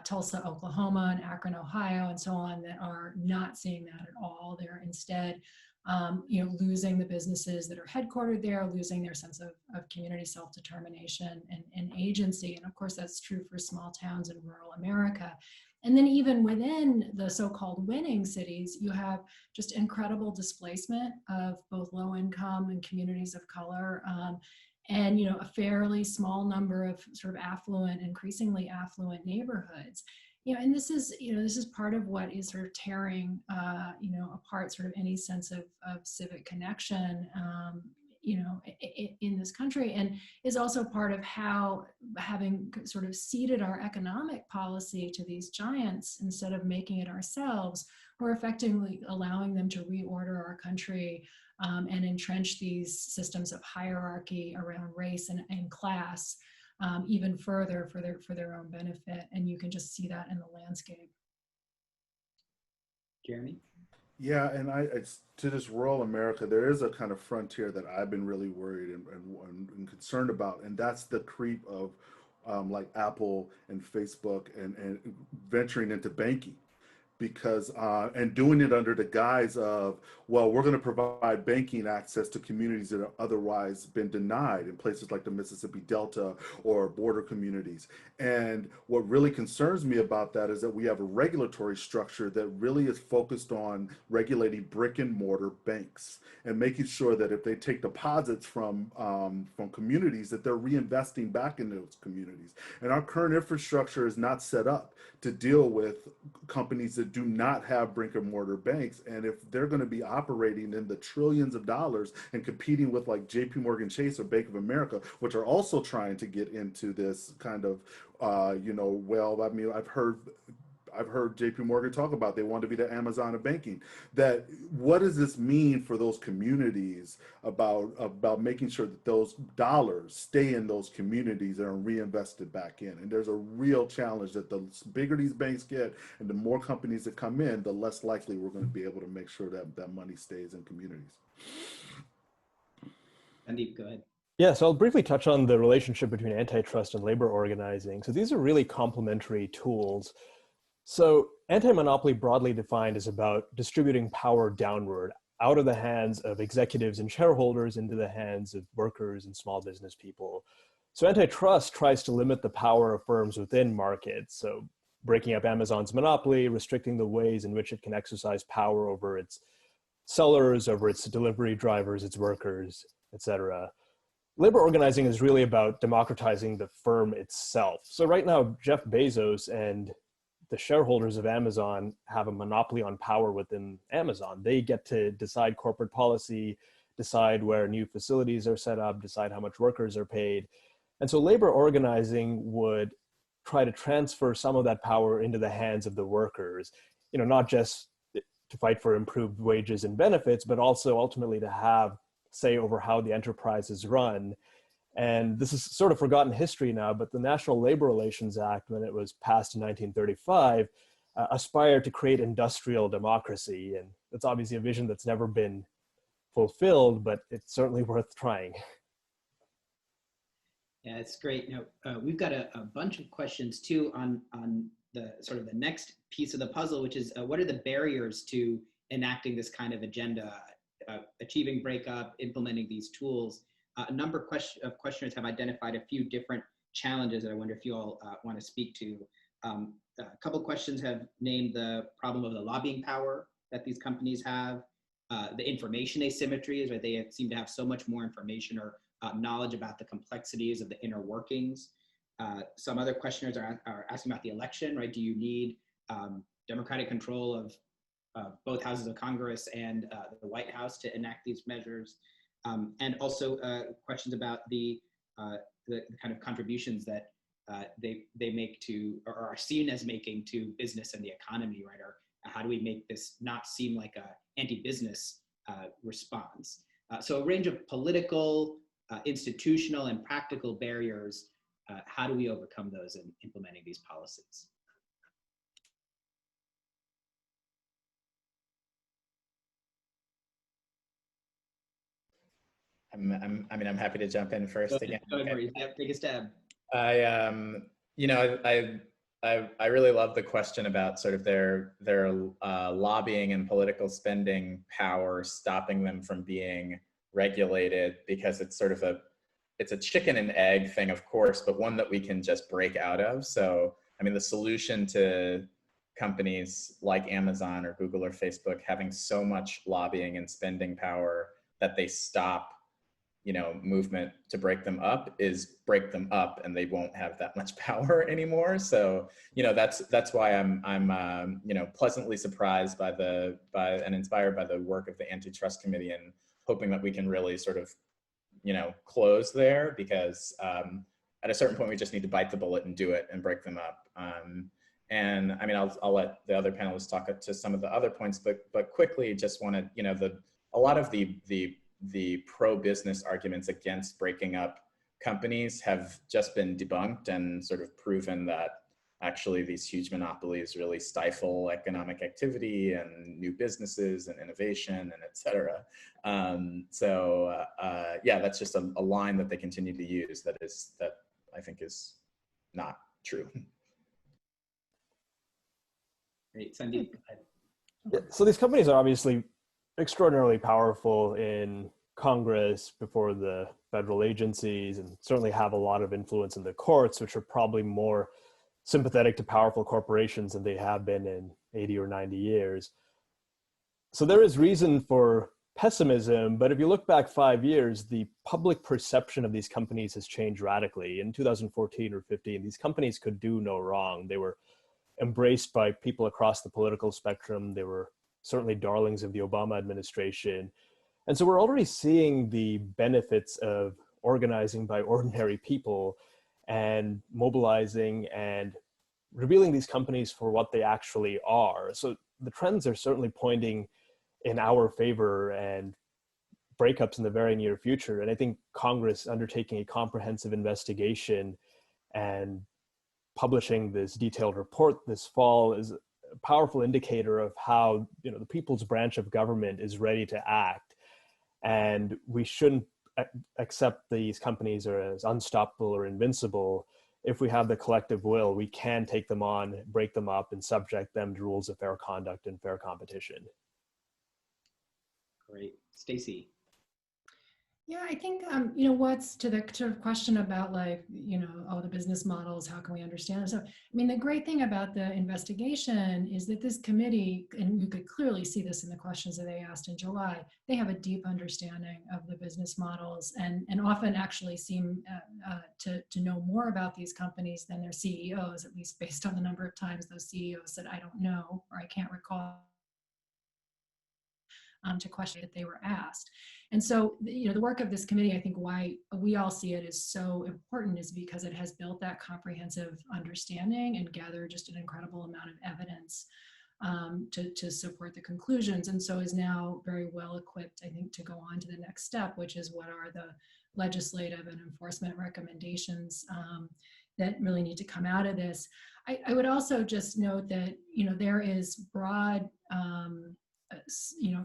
E: Tulsa, Oklahoma, and Akron, Ohio, and so on, that are not seeing that at all. They're instead losing the businesses that are headquartered there, losing their sense of community self-determination and agency. And of course, that's true for small towns in rural America. And then even within the so-called winning cities, you have just incredible displacement of both low income and communities of color, and a fairly small number of sort of affluent, increasingly affluent neighborhoods. And this is part of what is sort of tearing, apart sort of any sense of civic connection, in this country, and is also part of how, having sort of ceded our economic policy to these giants instead of making it ourselves, we're effectively allowing them to reorder our country and entrench these systems of hierarchy around race and class. Even further for their own benefit, and you can just see that in the landscape.
D: Jeremy?
H: Yeah, and it's to this rural America, there is a kind of frontier that I've been really worried and concerned about, and that's the creep of like Apple and Facebook and venturing into banking. Because and doing it under the guise of, well, we're going to provide banking access to communities that have otherwise been denied in places like the Mississippi Delta or border communities. And what really concerns me about that is that we have a regulatory structure that really is focused on regulating brick and mortar banks and making sure that if they take deposits from communities, that they're reinvesting back in those communities. And our current infrastructure is not set up to deal with companies that do not have brick and mortar banks. And if they're going to be operating in the trillions of dollars and competing with like JP Morgan Chase or Bank of America, which are also trying to get into this kind of, well, I mean, I've heard JP Morgan talk about they want to be the Amazon of banking. That what does this mean for those communities about making sure that those dollars stay in those communities and are reinvested back in? And there's a real challenge that the bigger these banks get and the more companies that come in, the less likely we're going to be able to make sure that that money stays in communities.
D: Andy, go ahead.
G: Yeah, so I'll briefly touch on the relationship between antitrust and labor organizing. So these are really complementary tools. So anti-monopoly, broadly defined, is about distributing power downward, out of the hands of executives and shareholders into the hands of workers and small business people. So antitrust tries to limit the power of firms within markets. So breaking up Amazon's monopoly, restricting the ways in which it can exercise power over its sellers, over its delivery drivers, its workers, etc. Labor organizing is really about democratizing the firm itself. So right now, Jeff Bezos and the shareholders of Amazon have a monopoly on power within Amazon. They get to decide corporate policy, decide where new facilities are set up, decide how much workers are paid. And so labor organizing would try to transfer some of that power into the hands of the workers, not just to fight for improved wages and benefits, but also ultimately to have say over how the enterprise is run. And this is sort of forgotten history now, but the National Labor Relations Act, when it was passed in 1935, aspired to create industrial democracy. And that's obviously a vision that's never been fulfilled, but it's certainly worth trying.
D: Yeah, it's great. Now, we've got a bunch of questions too on the sort of the next piece of the puzzle, which is what are the barriers to enacting this kind of agenda, achieving breakup, implementing these tools? A number of questioners have identified a few different challenges that I wonder if you all want to speak to. A couple of questions have named the problem of the lobbying power that these companies have, the information asymmetries, right? They seem to have so much more information or knowledge about the complexities of the inner workings. Some other questioners are asking about the election, right? Do you need democratic control of both houses of Congress and the White House to enact these measures? And also questions about the kind of contributions that they make to, or are seen as making to business and the economy, right? Or how do we make this not seem like a anti-business response? So a range of political, institutional, and practical barriers. How do we overcome those in implementing these policies?
F: I'm happy to jump in first again.
D: Go ahead, Maurice. Yep, take a stab.
F: I really love the question about sort of their lobbying and political spending power stopping them from being regulated, because it's sort of it's a chicken and egg thing, of course, but one that we can just break out of. So, I mean, the solution to companies like Amazon or Google or Facebook having so much lobbying and spending power that they stop, movement to break them up is break them up, and they won't have that much power anymore. So, that's why I'm pleasantly surprised by and inspired by the work of the Antitrust Committee, and hoping that we can really sort of, close there, because at a certain point we just need to bite the bullet and do it and break them up. And I mean, I'll let the other panelists talk to some of the other points, but quickly just want to, a lot of the pro-business arguments against breaking up companies have just been debunked and sort of proven that actually these huge monopolies really stifle economic activity and new businesses and innovation and et cetera. Yeah, that's just a line that they continue to use that I think is not true.
D: Great, Sandeep.
G: Yeah, so these companies are obviously extraordinarily powerful in Congress, before the federal agencies, and certainly have a lot of influence in the courts, which are probably more sympathetic to powerful corporations than they have been in 80 or 90 years. So there is reason for pessimism, but if you look back 5 years, the public perception of these companies has changed radically. In 2014 or 15, these companies could do no wrong. They were embraced by people across the political spectrum. They were certainly darlings of the Obama administration. And so we're already seeing the benefits of organizing by ordinary people and mobilizing and revealing these companies for what they actually are. So the trends are certainly pointing in our favor, and breakups in the very near future. And I think Congress undertaking a comprehensive investigation and publishing this detailed report this fall is a powerful indicator of how, the people's branch of government is ready to act. And we shouldn't accept these companies as unstoppable or invincible. If we have the collective will, we can take them on, break them up, and subject them to rules of fair conduct and fair competition.
D: Great. Stacy.
E: Yeah, I think, what's to the sort of question about the business models, how can we understand it? So, I mean, the great thing about the investigation is that this committee, and you could clearly see this in the questions that they asked in July, they have a deep understanding of the business models, and often actually seem to know more about these companies than their CEOs, at least based on the number of times those CEOs said, I don't know, or I can't recall, to questions that they were asked. And so, the work of this committee, I think why we all see it as so important is because it has built that comprehensive understanding and gathered just an incredible amount of evidence to support the conclusions. And so is now very well equipped, I think, to go on to the next step, which is what are the legislative and enforcement recommendations that really need to come out of this. I would also just note that, there is broad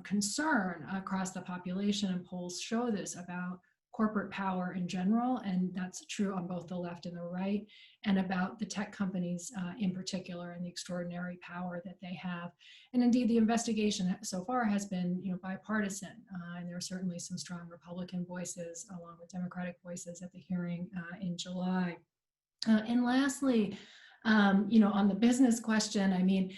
E: concern across the population, and polls show this, about corporate power in general, and that's true on both the left and the right, and about the tech companies in particular, and the extraordinary power that they have. And indeed, the investigation so far has been bipartisan, and there are certainly some strong Republican voices along with Democratic voices at the hearing in July. And lastly, on the business question, I mean,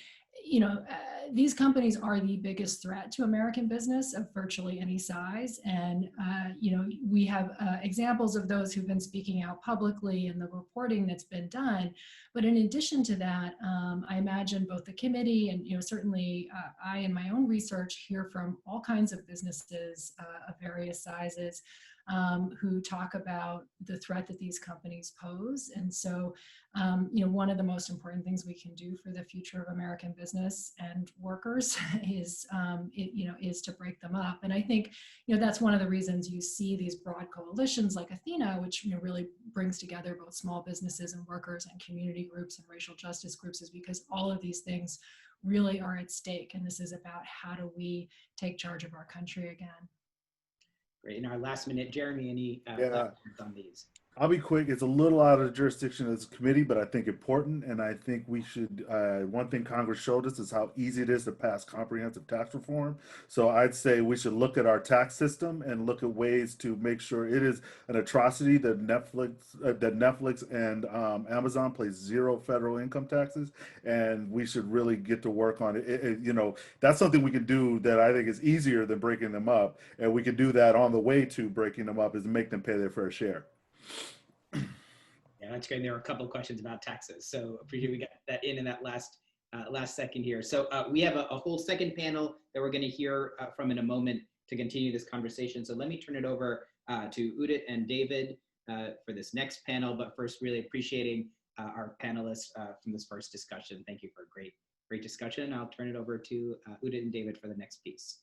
E: these companies are the biggest threat to American business of virtually any size. And, we have examples of those who've been speaking out publicly and the reporting that's been done. But in addition to that, I imagine both the committee and, certainly I in my own research hear from all kinds of businesses of various sizes who talk about the threat that these companies pose. And so, one of the most important things we can do for the future of American business and workers is, is to break them up. And I think, that's one of the reasons you see these broad coalitions like Athena, which really brings together both small businesses and workers and community groups and racial justice groups, is because all of these things really are at stake. And this is about how do we take charge of our country again.
D: Great. In our last minute, Jeremy, any last words on these?
H: I'll be quick. It's a little out of the jurisdiction as a committee, but I think important. And I think we should, one thing Congress showed us is how easy it is to pass comprehensive tax reform. So I'd say we should look at our tax system and look at ways to make sure it is an atrocity that Netflix and Amazon pays zero federal income taxes. And we should really get to work on it. That's something we can do that I think is easier than breaking them up. And we can do that on the way to breaking them up, is make them pay their fair share.
D: Yeah, that's great. There were a couple of questions about taxes, so appreciate we got that in that last second here. So we have a whole second panel that we're going to hear from in a moment to continue this conversation. So let me turn it over to Udit and David for this next panel. But first, really appreciating our panelists from this first discussion. Thank you for a great discussion. I'll turn it over to Udit and David for the next piece.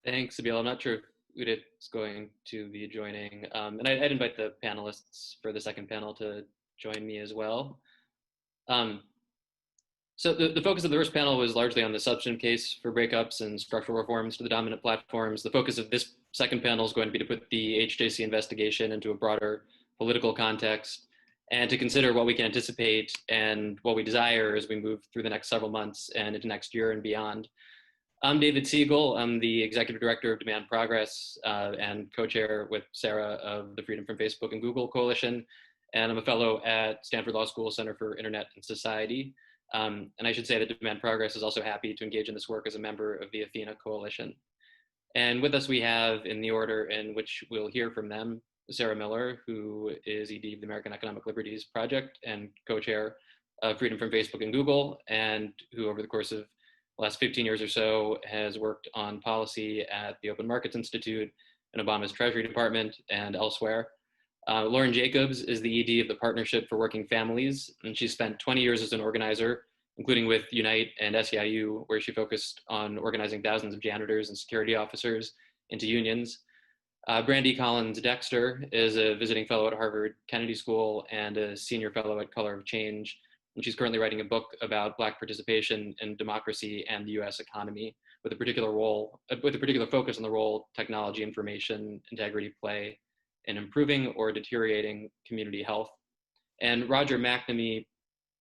I: Thanks, Siegel. I'm not sure if Udit is going to be joining. And I'd invite the panelists for the second panel to join me as well. So the focus of the first panel was largely on the substantive case for breakups and structural reforms to the dominant platforms. The focus of this second panel is going to be to put the HJC investigation into a broader political context and to consider what we can anticipate and what we desire as we move through the next several months and into next year and beyond. I'm David Siegel. I'm the Executive Director of Demand Progress and co-chair with Sarah of the Freedom from Facebook and Google Coalition. And I'm a fellow at Stanford Law School Center for Internet and Society. And I should say that Demand Progress is also happy to engage in this work as a member of the Athena Coalition. And with us we have, in the order in which we'll hear from them, Sarah Miller, who is ED of the American Economic Liberties Project and co-chair of Freedom from Facebook and Google, and who over the course of last 15 years or so has worked on policy at the Open Markets Institute and Obama's Treasury Department and elsewhere. Lauren Jacobs is the ED of the Partnership for Working Families, and she spent 20 years as an organizer, including with Unite and SEIU, where she focused on organizing thousands of janitors and security officers into unions. Brandy Dexter is a visiting fellow at Harvard Kennedy School and a senior fellow at Color of Change. And she's currently writing a book about Black participation in democracy and the US economy, with a particular focus on the role technology, information, integrity play in improving or deteriorating community health. And Roger McNamee,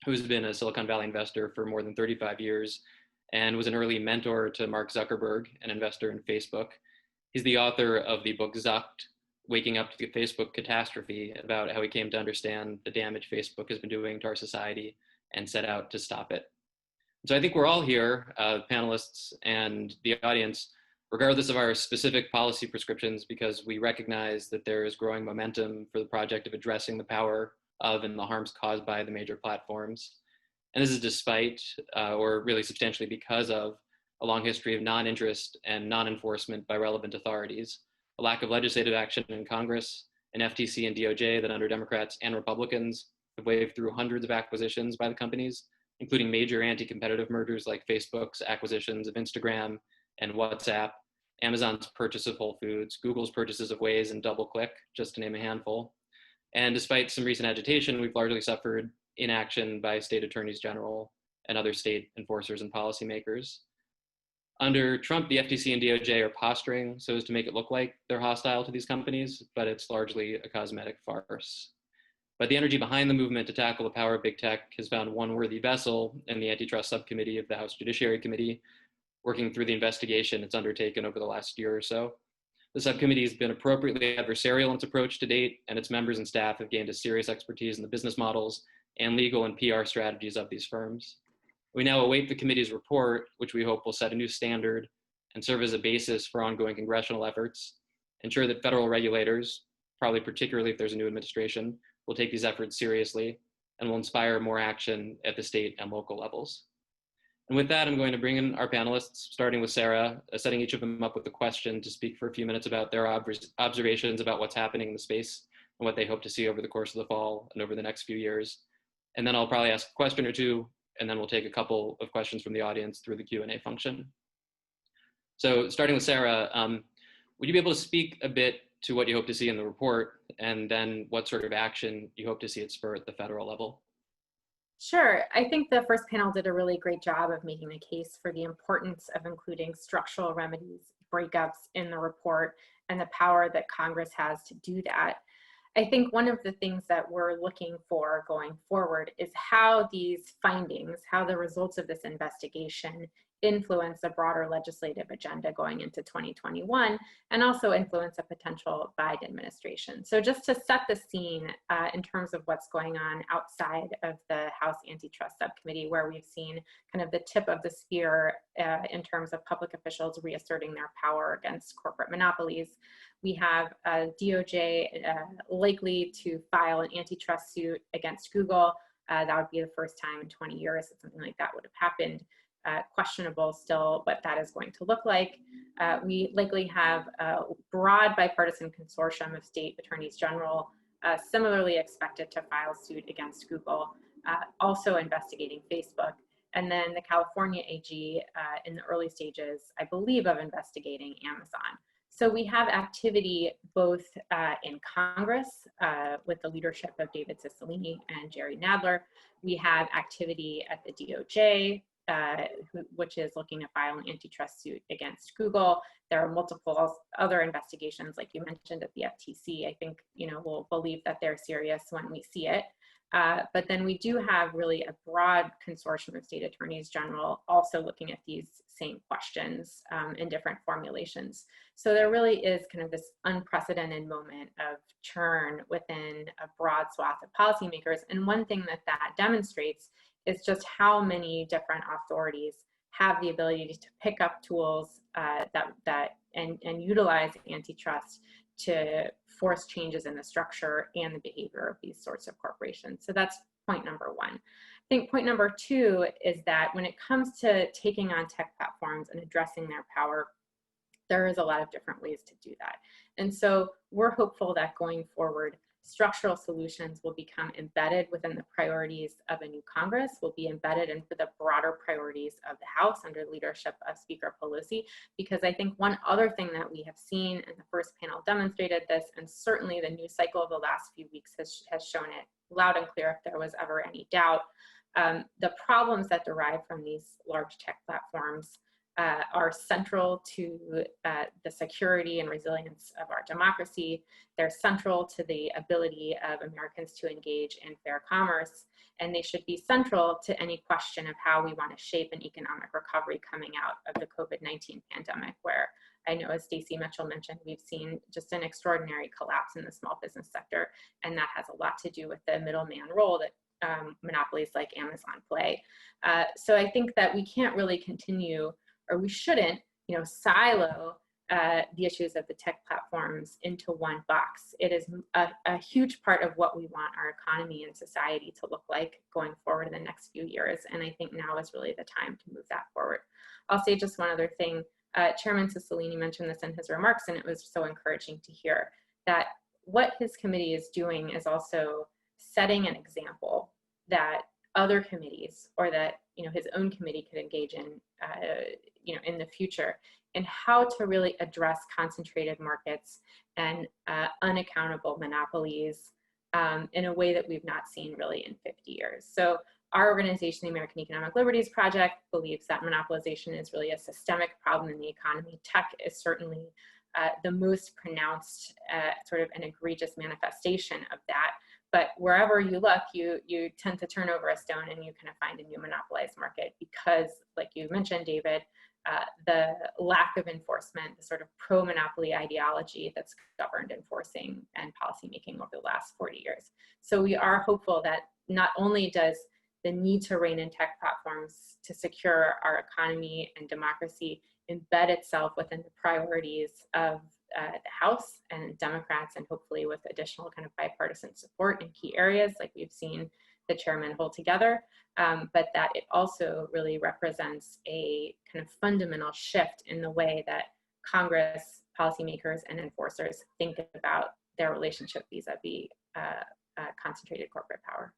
I: who's been a Silicon Valley investor for more than 35 years and was an early mentor to Mark Zuckerberg, an investor in Facebook. He's the author of the book Zucked, Waking Up to the Facebook Catastrophe, about how he came to understand the damage Facebook has been doing to our society and set out to stop it. So I think we're all here, panelists and the audience, regardless of our specific policy prescriptions, because we recognize that there is growing momentum for the project of addressing the power of and the harms caused by the major platforms. And this is despite, or really substantially because of, a long history of non-interest and non-enforcement by relevant authorities, a lack of legislative action in Congress, an FTC and DOJ that under Democrats and Republicans have waved through hundreds of acquisitions by the companies, including major anti-competitive mergers like Facebook's acquisitions of Instagram and WhatsApp, Amazon's purchase of Whole Foods, Google's purchases of Waze and DoubleClick, just to name a handful. And despite some recent agitation, we've largely suffered inaction by state attorneys general and other state enforcers and policymakers. Under Trump, the FTC and DOJ are posturing so as to make it look like they're hostile to these companies, but it's largely a cosmetic farce. But the energy behind the movement to tackle the power of big tech has found one worthy vessel in the Antitrust Subcommittee of the House Judiciary Committee, working through the investigation it's undertaken over the last year or so. The subcommittee has been appropriately adversarial in its approach to date, and its members and staff have gained a serious expertise in the business models and legal and PR strategies of these firms. We now await the committee's report, which we hope will set a new standard and serve as a basis for ongoing congressional efforts, ensure that federal regulators, probably particularly if there's a new administration, will take these efforts seriously and will inspire more action at the state and local levels. And with that, I'm going to bring in our panelists, starting with Sarah, setting each of them up with a question to speak for a few minutes about their observations about what's happening in the space and what they hope to see over the course of the fall and over the next few years. And then I'll probably ask a question or two, and then we'll take a couple of questions from the audience through the Q&A function. So starting with Sarah, would you be able to speak a bit to what you hope to see in the report, and then what sort of action you hope to see it spur at the federal level?
A: Sure. I think the first panel did a really great job of making the case for the importance of including structural remedies, breakups in the report, and the power that Congress has to do that. I think one of the things that we're looking for going forward is how these findings, how the results of this investigation influence a broader legislative agenda going into 2021, and also influence a potential Biden administration. So just to set the scene in terms of what's going on outside of the House Antitrust Subcommittee, where we've seen kind of the tip of the spear in terms of public officials reasserting their power against corporate monopolies. We have DOJ likely to file an antitrust suit against Google. That would be the first time in 20 years that something like that would have happened. Questionable still what that is going to look like. We likely have a broad bipartisan consortium of state attorneys general similarly expected to file suit against Google, also investigating Facebook. And then the California AG in the early stages, I believe, of investigating Amazon. So we have activity both in Congress with the leadership of David Cicilline and Jerry Nadler. We have activity at the DOJ, which is looking to file an antitrust suit against Google. There are multiple other investigations, like you mentioned, at the FTC. I think, we'll believe that they're serious when we see it. But then we do have really a broad consortium of state attorneys general also looking at these same questions in different formulations. So there really is kind of this unprecedented moment of churn within a broad swath of policymakers. And one thing that demonstrates is just how many different authorities have the ability to pick up tools and utilize antitrust to force changes in the structure and the behavior of these sorts of corporations. So that's point number one. I think point number two is that when it comes to taking on tech platforms and addressing their power, there is a lot of different ways to do that. And so we're hopeful that going forward, structural solutions will become embedded within the priorities of a new Congress, will be embedded into the broader priorities of the House under the leadership of Speaker Pelosi. Because I think one other thing that we have seen, and the first panel demonstrated this, and certainly the news cycle of the last few weeks has shown it loud and clear if there was ever any doubt, the problems that derive from these large tech platforms are central to the security and resilience of our democracy. They're central to the ability of Americans to engage in fair commerce, and they should be central to any question of how we want to shape an economic recovery coming out of the COVID-19 pandemic, where I know, as Stacy Mitchell mentioned, we've seen just an extraordinary collapse in the small business sector, and that has a lot to do with the middleman role that monopolies like Amazon play. So I think that we can't really continue, or we shouldn't, silo the issues of the tech platforms into one box. It is a huge part of what we want our economy and society to look like going forward in the next few years. And I think now is really the time to move that forward. I'll say just one other thing. Chairman Cicilline mentioned this in his remarks, and it was so encouraging to hear that what his committee is doing is also setting an example that other committees, or that his own committee, could engage in in the future, and how to really address concentrated markets and unaccountable monopolies in a way that we've not seen really in 50 years. So our organization, the American Economic Liberties Project, believes that monopolization is really a systemic problem in the economy. Tech is certainly the most pronounced sort of an egregious manifestation of that. But wherever you look, you tend to turn over a stone and you kind of find a new monopolized market because, like you mentioned, David, the lack of enforcement, the sort of pro-monopoly ideology that's governed enforcing and policymaking over the last 40 years. So we are hopeful that not only does the need to rein in tech platforms to secure our economy and democracy embed itself within the priorities of the House and Democrats, and hopefully with additional kind of bipartisan support in key areas, like we've seen the chairman hold together, but that it also really represents a kind of fundamental shift in the way that Congress, policymakers, and enforcers think about their relationship vis-a-vis concentrated corporate power.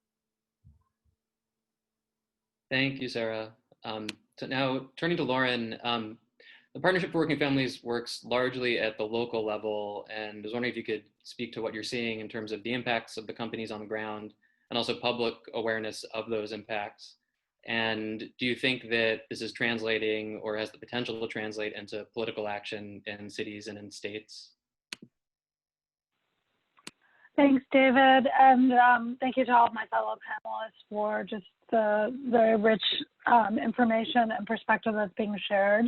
I: Thank you, Sarah. So now turning to Lauren, the Partnership for Working Families works largely at the local level, and I was wondering if you could speak to what you're seeing in terms of the impacts of the companies on the ground and also public awareness of those impacts. And do you think that this is translating or has the potential to translate into political action in cities and in states?
J: Thanks, David, and thank you to all of my fellow panelists for just the very rich information and perspective that's being shared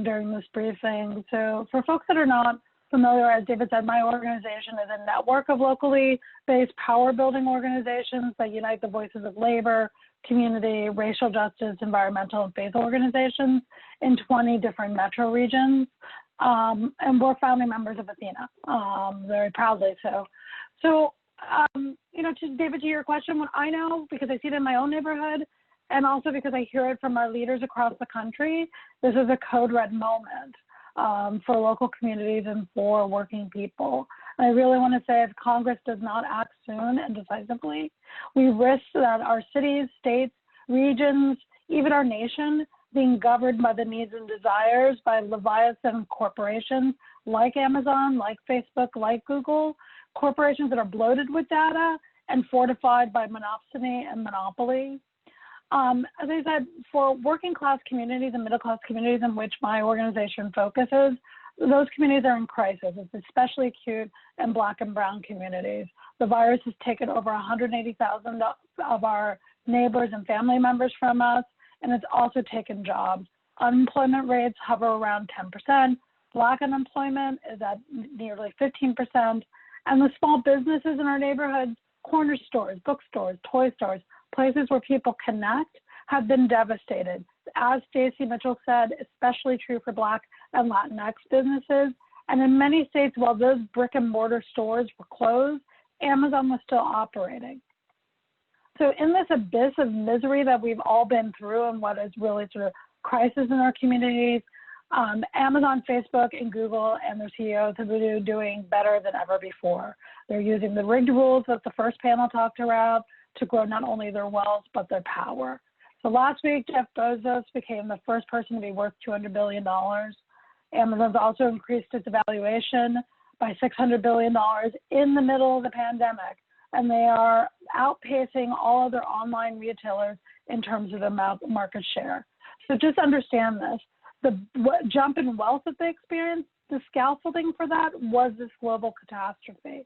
J: during this briefing. So for folks that are not familiar, as David said, my organization is a network of locally based power building organizations that unite the voices of labor, community, racial justice, environmental, and faith organizations in 20 different metro regions. And we're founding members of Athena, very proudly so. So, David, to your question, what I know, because I see it in my own neighborhood, and also because I hear it from our leaders across the country, this is a code red moment for local communities and for working people. And I really want to say if Congress does not act soon and decisively, we risk that our cities, states, regions, even our nation being governed by the needs and desires by Leviathan corporations like Amazon, like Facebook, like Google, corporations that are bloated with data and fortified by monopsony and monopoly. As I said, for working class communities and middle class communities in which my organization focuses, those communities are in crisis. It's especially acute in Black and brown communities. The virus has taken over 180,000 of our neighbors and family members from us, and it's also taken jobs. Unemployment rates hover around 10%. Black unemployment is at nearly 15%. And the small businesses in our neighborhoods, corner stores, bookstores, toy stores, places where people connect, have been devastated. As Stacy Mitchell said, especially true for Black and Latinx businesses. And in many states, while those brick and mortar stores were closed, Amazon was still operating. So in this abyss of misery that we've all been through and what is really sort of crisis in our communities, Amazon, Facebook, and Google and their CEOs have been doing better than ever before. They're using the rigged rules that the first panel talked about to grow not only their wealth, but their power. So last week, Jeff Bezos became the first person to be worth $200 billion. Amazon's also increased its valuation by $600 billion in the middle of the pandemic. And they are outpacing all other online retailers in terms of the market share. So just understand this. The jump in wealth that they experienced, the scaffolding for that was this global catastrophe.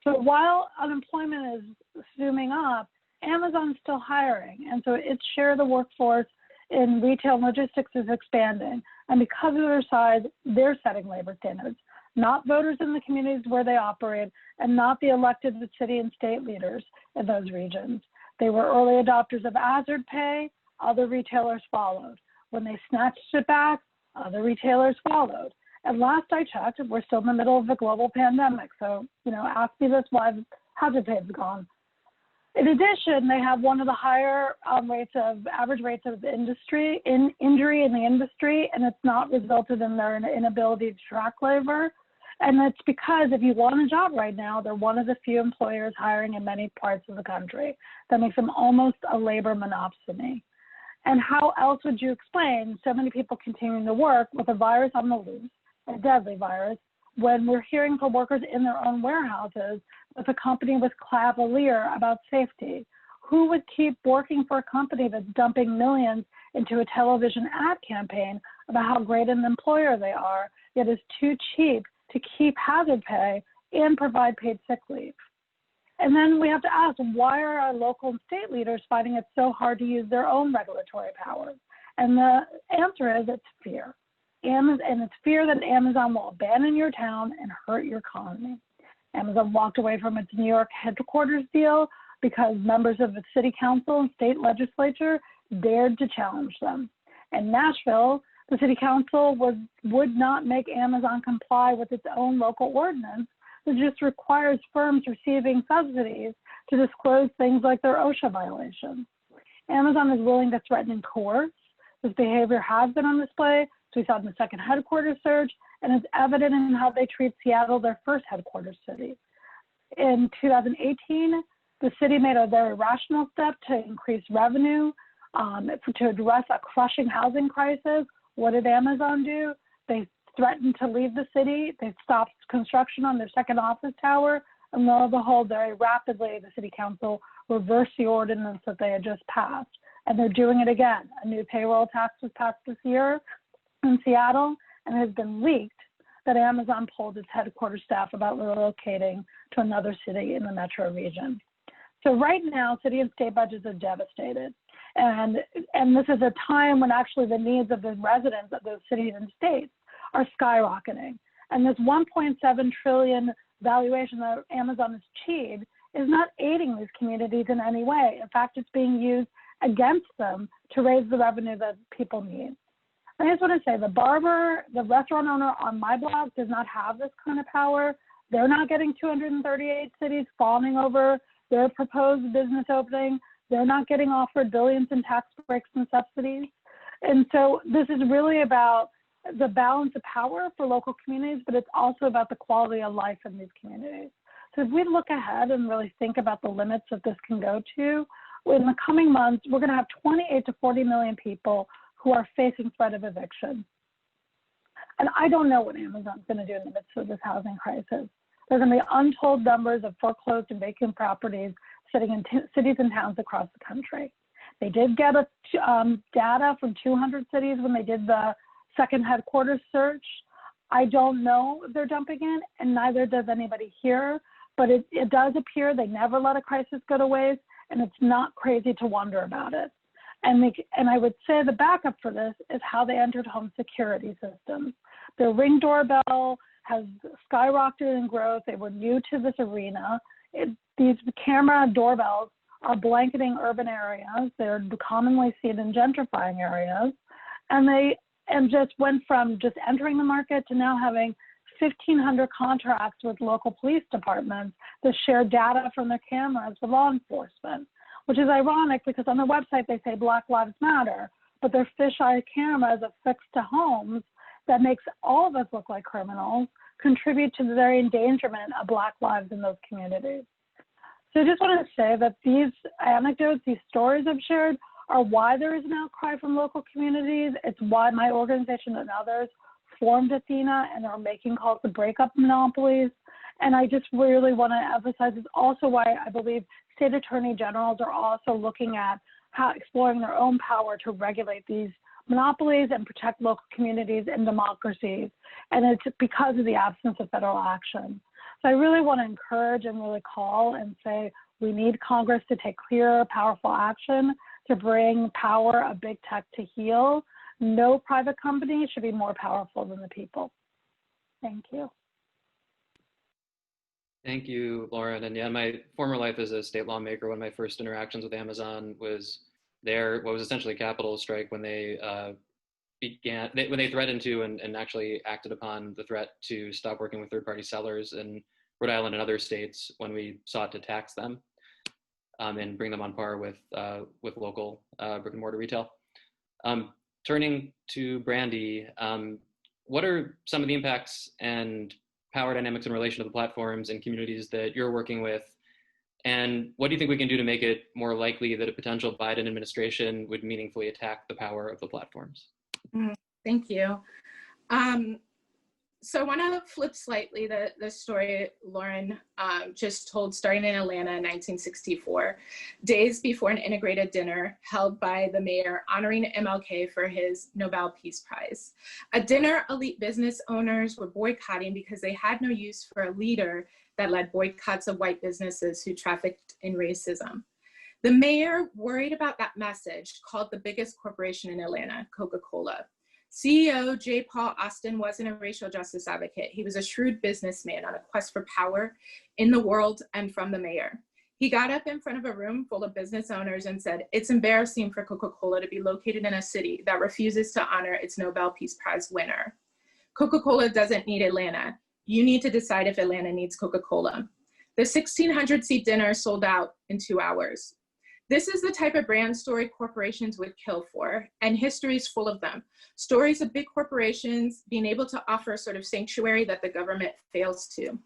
J: So while unemployment is zooming up, Amazon's still hiring. And so its share of the workforce in retail and logistics is expanding. And because of their size, they're setting labor standards, not voters in the communities where they operate and not the elected city and state leaders in those regions. They were early adopters of hazard pay, other retailers followed. When they snatched it back, other retailers followed. And last I checked, we're still in the middle of a global pandemic. So, ask me this, why hazard pay is gone. In addition, they have one of the higher average rates of injury in the industry, and it's not resulted in their inability to track labor. And it's because if you want a job right now, they're one of the few employers hiring in many parts of the country. That makes them almost a labor monopsony. And how else would you explain so many people continuing to work with a virus on the loose, a deadly virus, when we're hearing from workers in their own warehouses that the company was cavalier about safety? Who would keep working for a company that's dumping millions into a television ad campaign about how great an employer they are, yet is too cheap to keep hazard pay and provide paid sick leave? And then we have to ask, why are our local and state leaders finding it so hard to use their own regulatory powers? And the answer is it's fear. And it's fear that Amazon will abandon your town and hurt your economy. Amazon walked away from its New York headquarters deal because members of the city council and state legislature dared to challenge them. In Nashville, the city council would not make Amazon comply with its own local ordinance that just requires firms receiving subsidies to disclose things like their OSHA violations. Amazon is willing to threaten and coerce. This behavior has been on display, so we saw it in the second headquarters search, and it's evident in how they treat Seattle, their first headquarters city. In 2018, the city made a very rational step to increase revenue, to address a crushing housing crisis. What did Amazon do? They threatened to leave the city. They stopped construction on their second office tower, and lo and behold, very rapidly, the city council reversed the ordinance that they had just passed. And they're doing it again. A new payroll tax was passed this year in Seattle, and it has been leaked that Amazon pulled its headquarters staff about relocating to another city in the metro region. So right now, city and state budgets are devastated. And this is a time when actually the needs of the residents of those cities and states are skyrocketing. And this 1.7 trillion valuation that Amazon has achieved is not aiding these communities in any way. In fact, it's being used against them to raise the revenue that people need. I just want to say the barber, the restaurant owner on my blog does not have this kind of power. They're not getting 238 cities fawning over their proposed business opening. They're not getting offered billions in tax breaks and subsidies. And so this is really about the balance of power for local communities, but it's also about the quality of life in these communities. So if we look ahead and really think about the limits that this can go to, in the coming months, we're going to have 28 to 40 million people who are facing threat of eviction. And I don't know what Amazon's going to do in the midst of this housing crisis. There are going to be untold numbers of foreclosed and vacant properties sitting in cities and towns across the country. They did get data from 200 cities when they did the second headquarters search. I don't know if they're dumping in, and neither does anybody here, but it does appear they never let a crisis go to waste, and it's not crazy to wonder about it. And I would say the backup for this is how they entered home security systems. Their Ring doorbell has skyrocketed in growth. They were new to this arena. These camera doorbells are blanketing urban areas. They're commonly seen in gentrifying areas. And just went from just entering the market to now having 1,500 contracts with local police departments that share data from their cameras with law enforcement, which is ironic because on their website they say Black Lives Matter, but their fisheye cameras affixed to homes that makes all of us look like criminals contribute to the very endangerment of Black lives in those communities. So I just want to say that these anecdotes, these stories I've shared are why there is an outcry from local communities. It's why my organization and others formed Athena and are making calls to break up monopolies. And I just really want to emphasize it's also why I believe state attorney generals are also looking at how exploring their own power to regulate these monopolies and protect local communities and democracies. And it's because of the absence of federal action. So I really want to encourage and really call and say we need Congress to take clear, powerful action to bring power of big tech to heal. No private company should be more powerful than the people. Thank you.
I: Thank you, Lauren. And yeah, in my former life as a state lawmaker, one of my first interactions with Amazon was what was essentially a capital strike when they when they threatened to and actually acted upon the threat to stop working with third-party sellers in Rhode Island and other states when we sought to tax them and bring them on par with local brick and mortar retail. Turning to Brandy, what are some of the impacts and power dynamics in relation to the platforms and communities that you're working with? And what do you think we can do to make it more likely that a potential Biden administration would meaningfully attack the power of the platforms?
K: Thank you. So I want to flip slightly the story Lauren just told, starting in Atlanta in 1964, days before an integrated dinner held by the mayor honoring MLK for his Nobel Peace Prize. A dinner elite business owners were boycotting because they had no use for a leader that led boycotts of white businesses who trafficked in racism. The mayor, worried about that message, called the biggest corporation in Atlanta, Coca-Cola. CEO J. Paul Austin wasn't a racial justice advocate. He was a shrewd businessman on a quest for power in the world and from the mayor. He got up in front of a room full of business owners and said, "It's embarrassing for Coca-Cola to be located in a city that refuses to honor its Nobel Peace Prize winner. Coca-Cola doesn't need Atlanta. You need to decide if Atlanta needs Coca-Cola." The 1,600-seat dinner sold out in 2 hours. This is the type of brand story corporations would kill for, and history is full of them. Stories of big corporations being able to offer a sort of sanctuary that the government fails to.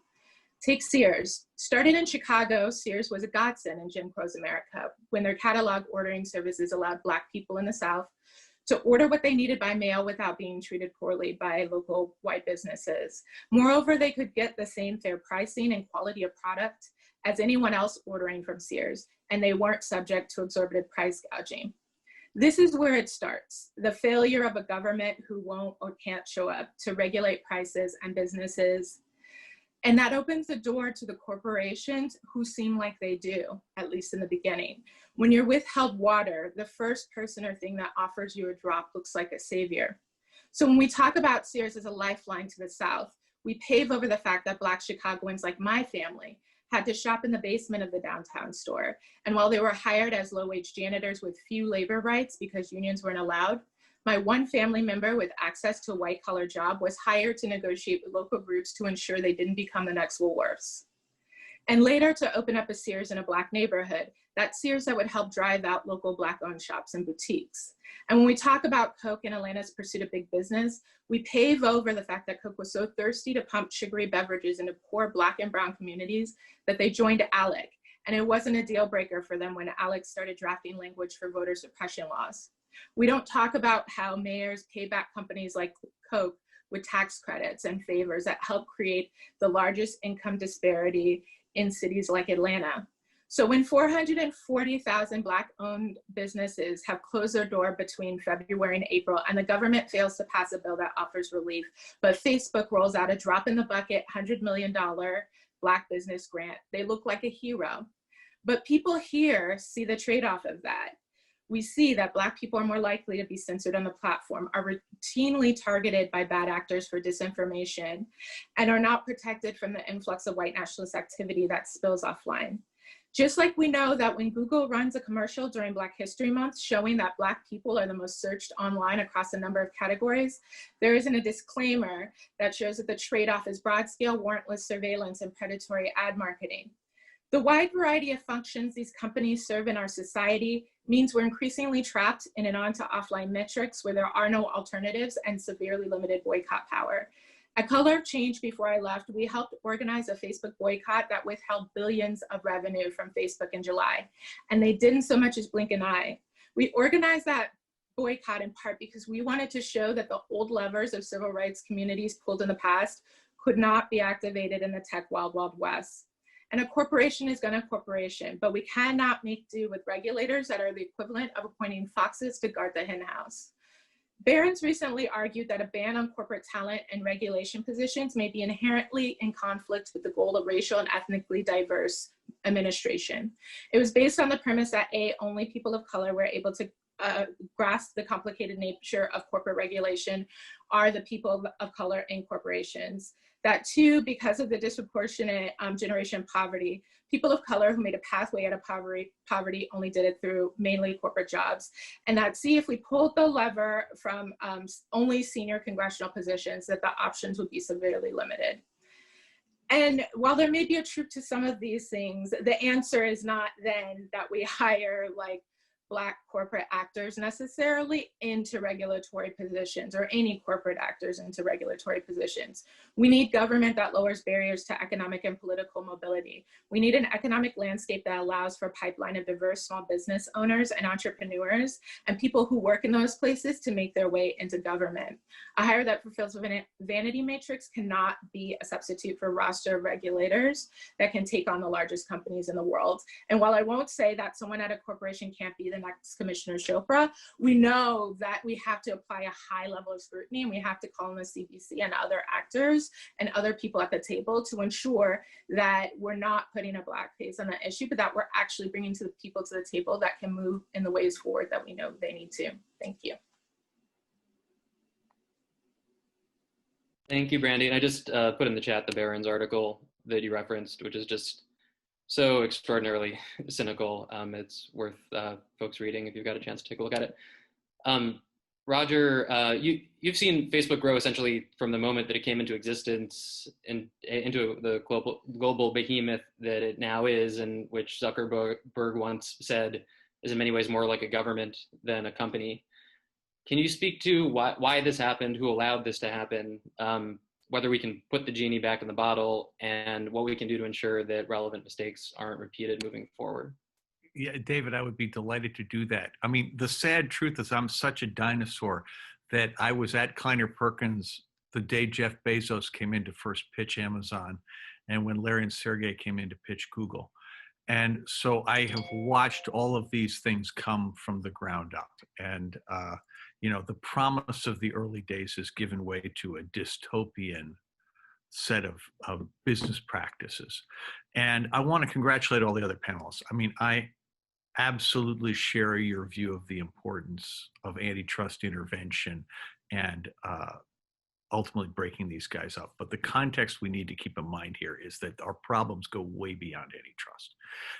K: Take Sears. Started in Chicago, Sears was a godsend in Jim Crow's America when their catalog ordering services allowed Black people in the South to order what they needed by mail without being treated poorly by local white businesses. Moreover, they could get the same fair pricing and quality of product as anyone else ordering from Sears, and they weren't subject to exorbitant price gouging. This is where it starts, the failure of a government who won't or can't show up to regulate prices and businesses. And that opens the door to the corporations who seem like they do, at least in the beginning. When you're withheld water, the first person or thing that offers you a drop looks like a savior. So when we talk about Sears as a lifeline to the South, we pave over the fact that Black Chicagoans like my family had to shop in the basement of the downtown store. And while they were hired as low-wage janitors with few labor rights because unions weren't allowed, my one family member with access to a white-collar job was hired to negotiate with local groups to ensure they didn't become the next Woolworths. And later to open up a Sears in a Black neighborhood, that Sears that would help drive out local Black-owned shops and boutiques. And when we talk about Coke and Atlanta's pursuit of big business, we pave over the fact that Coke was so thirsty to pump sugary beverages into poor Black and brown communities that they joined ALEC. And it wasn't a deal breaker for them when ALEC started drafting language for voter suppression laws. We don't talk about how mayors pay back companies like Coke with tax credits and favors that help create the largest income disparity in cities like Atlanta. So when 440,000 Black-owned businesses have closed their door between February and April, and the government fails to pass a bill that offers relief, but Facebook rolls out a drop in the bucket $100 million Black business grant, they look like a hero. But people here see the trade-off of that. We see that Black people are more likely to be censored on the platform, are routinely targeted by bad actors for disinformation, and are not protected from the influx of white nationalist activity that spills offline. Just like we know that when Google runs a commercial during Black History Month showing that Black people are the most searched online across a number of categories, there isn't a disclaimer that shows that the trade-off is broad-scale warrantless surveillance and predatory ad marketing. The wide variety of functions these companies serve in our society means we're increasingly trapped in an on-to-offline matrix where there are no alternatives and severely limited boycott power. At Color of Change, before I left, we helped organize a Facebook boycott that withheld billions of revenue from Facebook in July, and they didn't so much as blink an eye. We organized that boycott in part because we wanted to show that the old levers of civil rights communities pulled in the past could not be activated in the tech wild, wild west. And a corporation is gonna corporation, but we cannot make do with regulators that are the equivalent of appointing foxes to guard the hen house. Barron's recently argued that a ban on corporate talent and regulation positions may be inherently in conflict with the goal of racial and ethnically diverse administration. It was based on the premise that A, only people of color were able to grasp the complicated nature of corporate regulation are the people of color in corporations. That two, because of the disproportionate generation of poverty, people of color who made a pathway out of poverty only did it through mainly corporate jobs. And that C, if we pulled the lever from only senior congressional positions, that the options would be severely limited. And while there may be a truth to some of these things, the answer is not then that we hire like Black corporate actors necessarily into regulatory positions or any corporate actors into regulatory positions. We need government that lowers barriers to economic and political mobility. We need an economic landscape that allows for a pipeline of diverse small business owners and entrepreneurs and people who work in those places to make their way into government. A hire that fulfills a vanity matrix cannot be a substitute for a roster of regulators that can take on the largest companies in the world. And while I won't say that someone at a corporation can't be the next Commissioner Chopra, we know that we have to apply a high level of scrutiny, and we have to call on the CBC and other actors and other people at the table to ensure that we're not putting a Black face on the issue, but that we're actually bringing to the people to the table that can move in the ways forward that we know they need to. Thank you.
I: Thank you, Brandy. And I just put in the chat the Barron's article that you referenced, which is just so extraordinarily cynical. It's worth folks reading if you've got a chance to take a look at it. Roger, you've seen Facebook grow essentially from the moment that it came into existence and into the global behemoth that it now is, and which Zuckerberg once said is in many ways more like a government than a company. Can you speak to why this happened, who allowed this to happen, whether we can put the genie back in the bottle, and what we can do to ensure that relevant mistakes aren't repeated moving forward?
L: Yeah, David, I would be delighted to do that. I mean, the sad truth is I'm such a dinosaur that I was at Kleiner Perkins the day Jeff Bezos came in to first pitch Amazon and when Larry and Sergey came in to pitch Google. And so I have watched all of these things come from the ground up. And, you know, the promise of the early days has given way to a dystopian set of business practices. And I want to congratulate all the other panelists. I mean, I absolutely share your view of the importance of antitrust intervention and ultimately breaking these guys up. But the context we need to keep in mind here is that our problems go way beyond antitrust.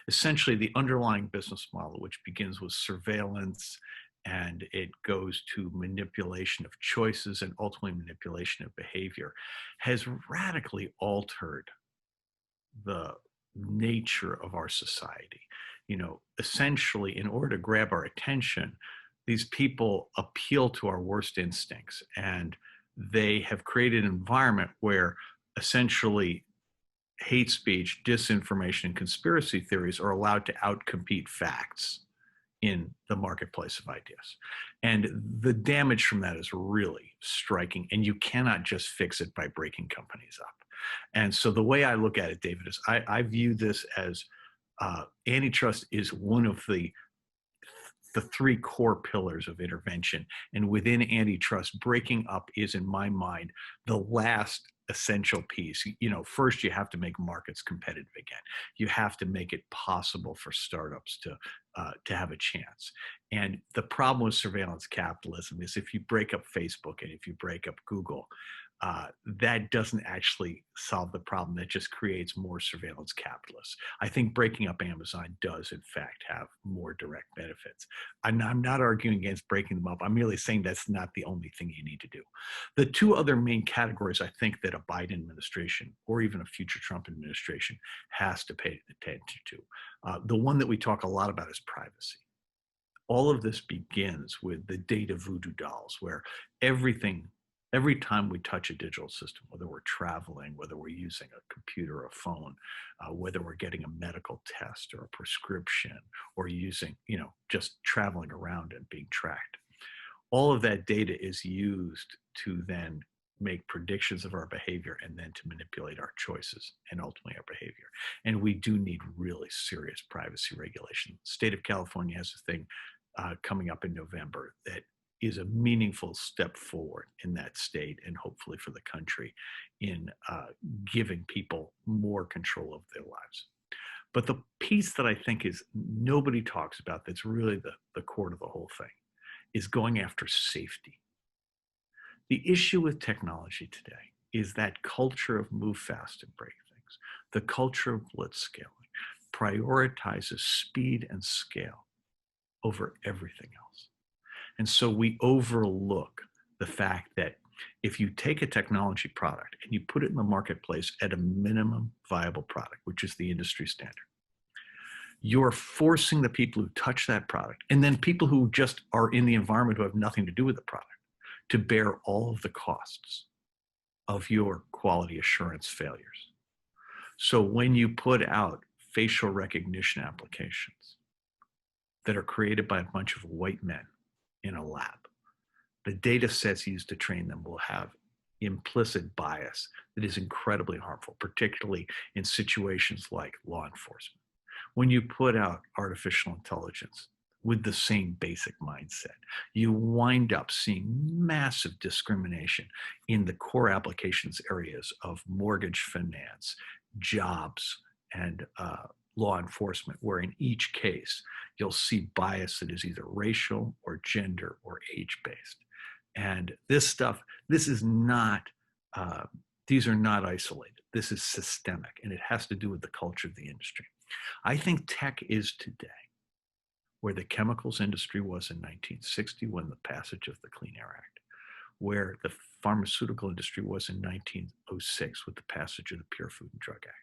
L: Essentially, the underlying business model, which begins with surveillance and it goes to manipulation of choices and ultimately manipulation of behavior, has radically altered the nature of our society. You know, essentially, in order to grab our attention, these people appeal to our worst instincts, and they have created an environment where essentially hate speech, disinformation, and conspiracy theories are allowed to outcompete facts in the marketplace of ideas. And the damage from that is really striking, and you cannot just fix it by breaking companies up. And so the way I look at it, David, is I view this as antitrust is one of the three core pillars of intervention. And within antitrust, breaking up is, in my mind, the last essential piece. You know, first you have to make markets competitive again. You have to make it possible for startups to have a chance. And the problem with surveillance capitalism is if you break up Facebook and if you break up Google, that doesn't actually solve the problem. That just creates more surveillance capitalists. I think breaking up Amazon does, in fact, have more direct benefits. I'm not arguing against breaking them up. I'm merely saying that's not the only thing you need to do. The two other main categories I think that a Biden administration or even a future Trump administration has to pay attention to. The one that we talk a lot about is privacy. All of this begins with the data voodoo dolls, where every time we touch a digital system, whether we're traveling, whether we're using a computer or a phone, whether we're getting a medical test or a prescription, or using, you know, just traveling around and being tracked, all of that data is used to then make predictions of our behavior and then to manipulate our choices and ultimately our behavior. And we do need really serious privacy regulation. The state of California has a thing coming up in November that is a meaningful step forward in that state and hopefully for the country in giving people more control of their lives. But the piece that I think is nobody talks about that's really the core to the whole thing is going after safety. The issue with technology today is that culture of move fast and break things. The culture of blitz scaling prioritizes speed and scale over everything else. And so we overlook the fact that if you take a technology product and you put it in the marketplace at a minimum viable product, which is the industry standard, you're forcing the people who touch that product and then people who just are in the environment who have nothing to do with the product to bear all of the costs of your quality assurance failures. So when you put out facial recognition applications that are created by a bunch of white men in a lab, the data sets used to train them will have implicit bias that is incredibly harmful, particularly in situations like law enforcement. When you put out artificial intelligence with the same basic mindset, you wind up seeing massive discrimination in the core applications areas of mortgage finance, jobs, and law enforcement, where in each case, you'll see bias that is either racial or gender or age-based. And this stuff, these are not isolated. This is systemic, and it has to do with the culture of the industry. I think tech is today where the chemicals industry was in 1960 when the passage of the Clean Air Act, where the pharmaceutical industry was in 1906 with the passage of the Pure Food and Drug Act,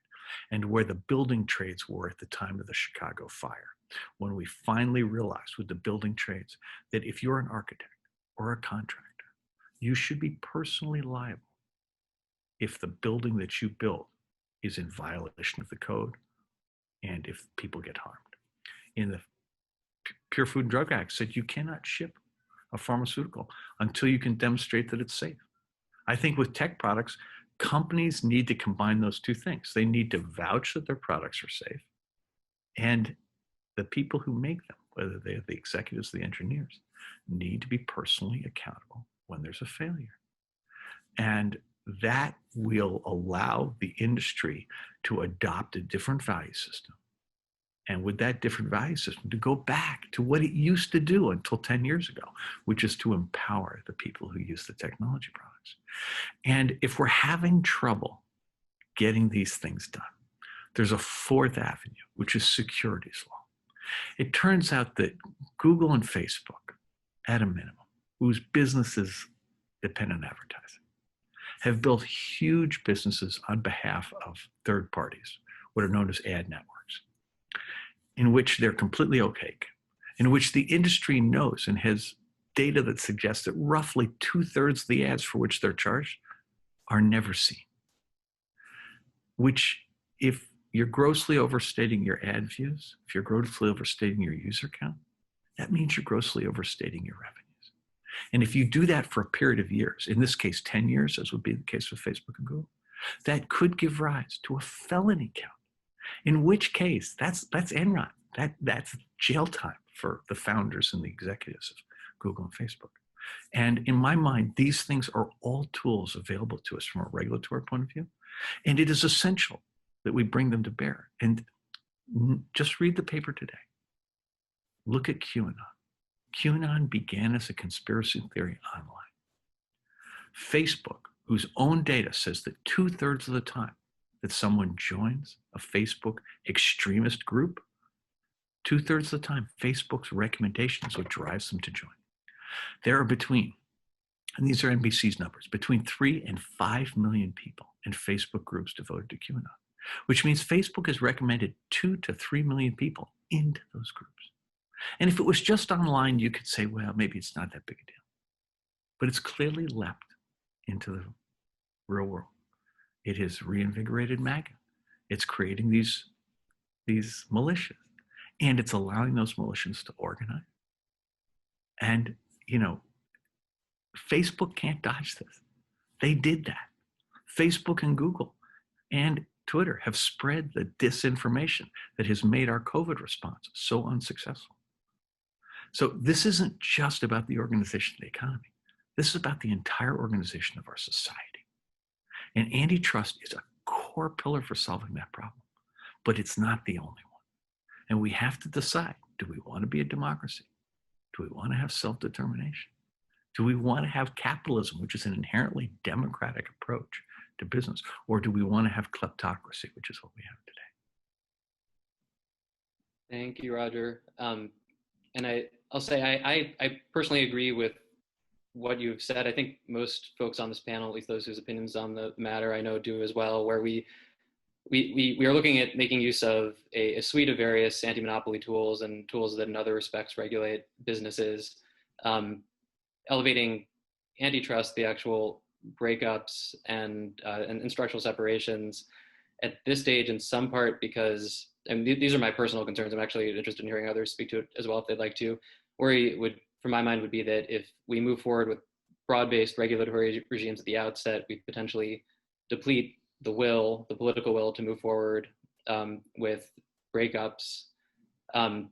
L: and where the building trades were at the time of the Chicago fire, when we finally realized with the building trades that if you're an architect or a contractor, you should be personally liable if the building that you build is in violation of the code and if people get harmed. In the Pure Food and Drug Act said you cannot ship a pharmaceutical until you can demonstrate that it's safe. I think with tech products, companies need to combine those two things. They need to vouch that their products are safe, and the people who make them, whether they're the executives or the engineers, need to be personally accountable when there's a failure. And that will allow the industry to adopt a different value system. And with that different value system, to go back to what it used to do until 10 years ago, which is to empower the people who use the technology products. And if we're having trouble getting these things done, there's a fourth avenue, which is securities law. It turns out that Google and Facebook, at a minimum, whose businesses depend on advertising, have built huge businesses on behalf of third parties, what are known as ad networks, in which they're completely opaque, in which the industry knows and has data that suggests that roughly 2/3 of the ads for which they're charged are never seen. Which, if you're grossly overstating your ad views, if you're grossly overstating your user count, that means you're grossly overstating your revenues. And if you do that for a period of years, in this case 10 years, as would be the case with Facebook and Google, that could give rise to a felony count. In which case, that's Enron. That's jail time for the founders and the executives of Google and Facebook. And in my mind, these things are all tools available to us from a regulatory point of view. And it is essential that we bring them to bear. And just read the paper today. Look at QAnon. QAnon began as a conspiracy theory online. Facebook, whose own data says that 2/3 of the time that someone joins a Facebook extremist group, 2/3 of the time, Facebook's recommendation is what drives them to join. There are between, and these are NBC's numbers, between 3 and 5 million people in Facebook groups devoted to QAnon, which means Facebook has recommended 2 to 3 million people into those groups. And if it was just online, you could say, well, maybe it's not that big a deal. But it's clearly leapt into the real world. It has reinvigorated MAGA. It's creating these militias, and it's allowing those militias to organize. And, Facebook can't dodge this. They did that. Facebook and Google and Twitter have spread the disinformation that has made our COVID response so unsuccessful. So this isn't just about the organization of the economy. This is about the entire organization of our society. And antitrust is a core pillar for solving that problem, but it's not the only one. And we have to decide, do we want to be a democracy? Do we want to have self-determination? Do we want to have capitalism, which is an inherently democratic approach to business? Or do we want to have kleptocracy, which is what we have today?
I: Thank you, Roger. And I'll say I personally agree with what you've said. I think most folks on this panel, at least those whose opinions on the matter I know, do as well, where we are looking at making use of a suite of various anti-monopoly tools and tools that in other respects regulate businesses, elevating antitrust, the actual breakups and structural separations at this stage in some part because, and these are my personal concerns, I'm actually interested in hearing others speak to it as well if they'd like to. Worry would, from my mind, would be that if we move forward with broad-based regulatory regimes at the outset, we potentially deplete the political will to move forward with breakups. And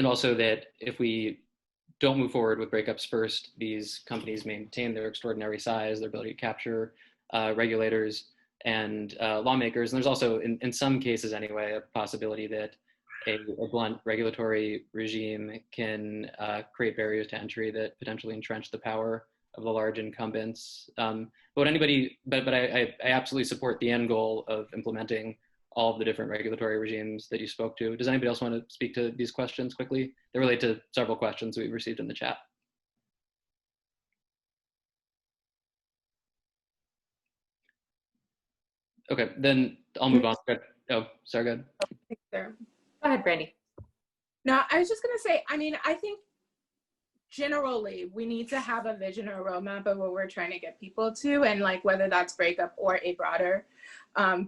I: also that if we don't move forward with breakups first, these companies maintain their extraordinary size, their ability to capture regulators and lawmakers. And there's also, in some cases anyway, a possibility that a blunt regulatory regime can create barriers to entry that potentially entrench the power of the large incumbents. But I absolutely support the end goal of implementing all of the different regulatory regimes that you spoke to. Does anybody else want to speak to these questions quickly? They relate to several questions we received in the chat. Okay, then I'll move on. Oh, sorry, go ahead.
K: There.
A: Go ahead, Brandy.
K: No, I was just going to say, I mean, I think generally we need to have a vision or a roadmap of what we're trying to get people to, and like whether that's breakup or a broader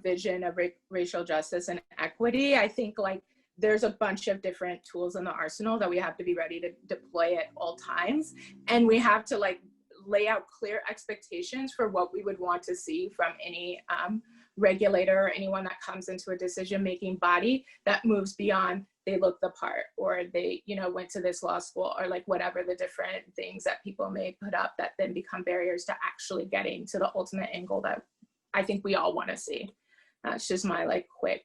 K: vision of racial justice and equity. I think like there's a bunch of different tools in the arsenal that we have to be ready to deploy at all times. And we have to like lay out clear expectations for what we would want to see from any regulator or anyone that comes into a decision-making body that moves beyond they look the part, or they, you know, went to this law school, or like whatever the different things that people may put up that then become barriers to actually getting to the ultimate end goal that I think we all want to see. That's just my like quick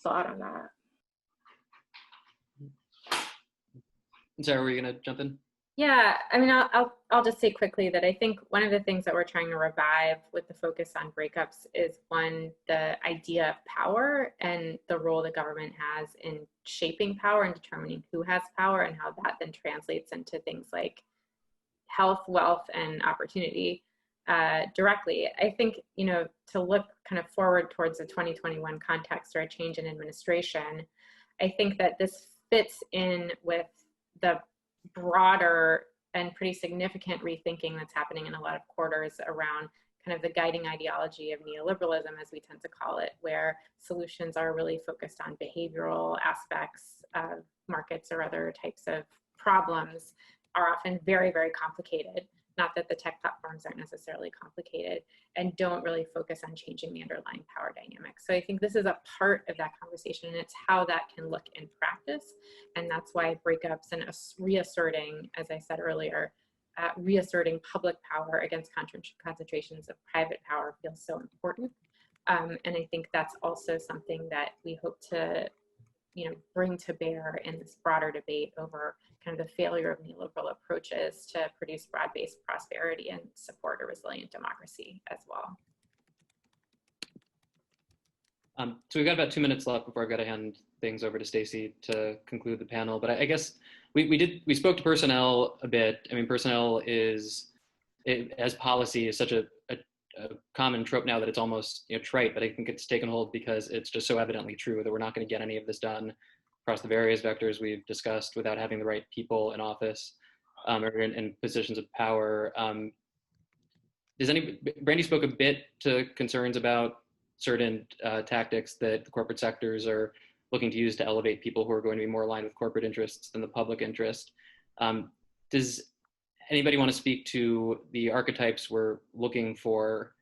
K: thought on that.
I: Sarah, were you gonna jump in?
A: Yeah, I mean, I'll just say quickly that I think one of the things that we're trying to revive with the focus on breakups is, one, the idea of power and the role the government has in shaping power and determining who has power, and how that then translates into things like health, wealth, and opportunity directly. I think, you know, to look kind of forward towards the 2021 context or a change in administration, I think that this fits in with the broader and pretty significant rethinking that's happening in a lot of quarters around kind of the guiding ideology of neoliberalism, as we tend to call it, where solutions are really focused on behavioral aspects of markets or other types of problems, are often very, very complicated. Not that the tech platforms aren't necessarily complicated, and don't really focus on changing the underlying power dynamics. So I think this is a part of that conversation, and it's how that can look in practice. And that's why breakups and reasserting, as I said earlier, reasserting public power against concentrations of private power feels so important. And I think that's also something that we hope to, you know, bring to bear in this broader debate over kind of the failure of neoliberal approaches to produce broad-based prosperity and support a resilient democracy as well.
I: So we've got about 2 minutes left before I've got to hand things over to Stacy to conclude the panel. But I guess we spoke to personnel a bit. I mean, personnel as policy is such a common trope now that it's almost, you know, trite, but I think it's taken hold because it's just so evidently true that we're not going to get any of this done across the various vectors we've discussed without having the right people in office or in positions of power. Brandy spoke a bit to concerns about certain tactics that the corporate sectors are looking to use to elevate people who are going to be more aligned with corporate interests than the public interest. Does anybody want to speak to the archetypes we're looking for,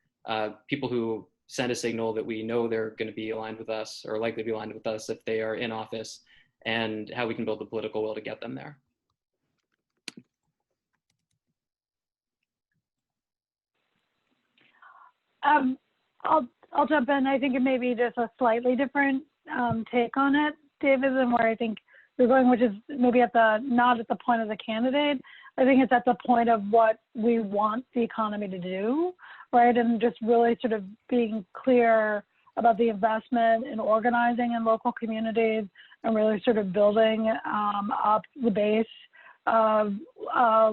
I: people who send a signal that we know they're going to be aligned with us or likely to be aligned with us if they are in office, and how we can build the political will to get them there?
J: I'll jump in. I think it may be just a slightly different take on it, David, than where I think you're going, which is maybe not at the point of the candidate. I think it's at the point of what we want the economy to do, right? And just really sort of being clear about the investment in organizing in local communities and really sort of building up the base of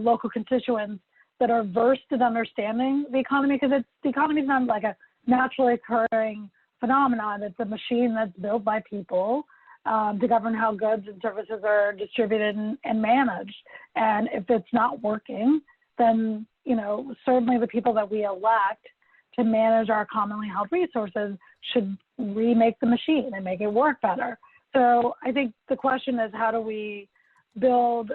J: local constituents that are versed in understanding the economy, because the economy is not like a naturally occurring phenomenon. It's a machine that's built by people to govern how goods and services are distributed and managed. And if it's not working, then, you know, certainly the people that we elect to manage our commonly held resources should remake the machine and make it work better. So I think the question is, how do we build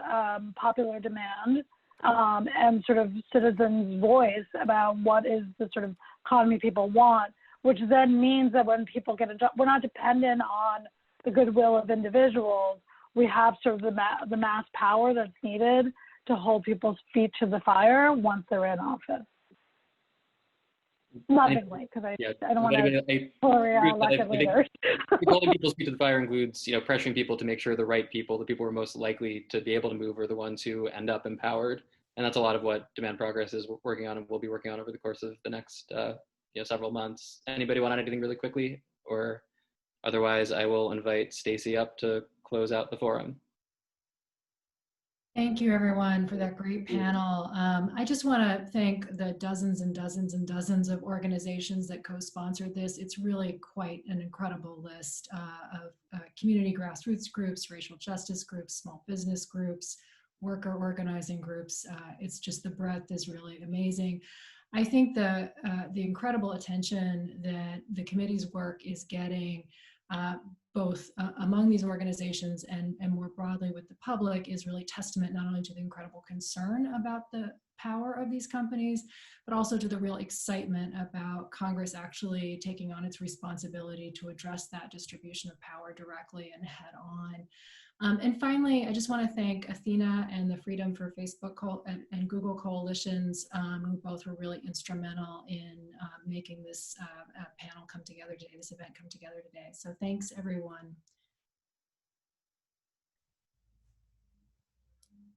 J: popular demand and sort of citizens' voice about what is the sort of economy people want, which then means that when people get a job, we're not dependent on the goodwill of individuals. We have sort of the mass power that's needed to hold people's feet to the fire once they're in office. Lovingly, because I don't want to glory elected leaders.
I: Holding people's feet to the fire includes, you know, pressuring people to make sure the right people, the people who are most likely to be able to move, are the ones who end up empowered. And that's a lot of what Demand Progress is working on and will be working on over the course of the next several months. Anybody want to add anything really quickly? Or Otherwise, I will invite Stacy up to close out the forum.
E: Thank you, everyone, for that great panel. I just want to thank the dozens and dozens and dozens of organizations that co-sponsored this. It's really quite an incredible list of community grassroots groups, racial justice groups, small business groups, worker organizing groups. It's just, the breadth is really amazing. I think the incredible attention that the committee's work is getting both among these organizations and more broadly with the public is really testament not only to the incredible concern about the power of these companies, but also to the real excitement about Congress actually taking on its responsibility to address that distribution of power directly and head on. And finally, I just want to thank Athena and the Freedom for Facebook and Google coalitions, who both were really instrumental in making this panel come together today, this event come together today. So thanks, everyone.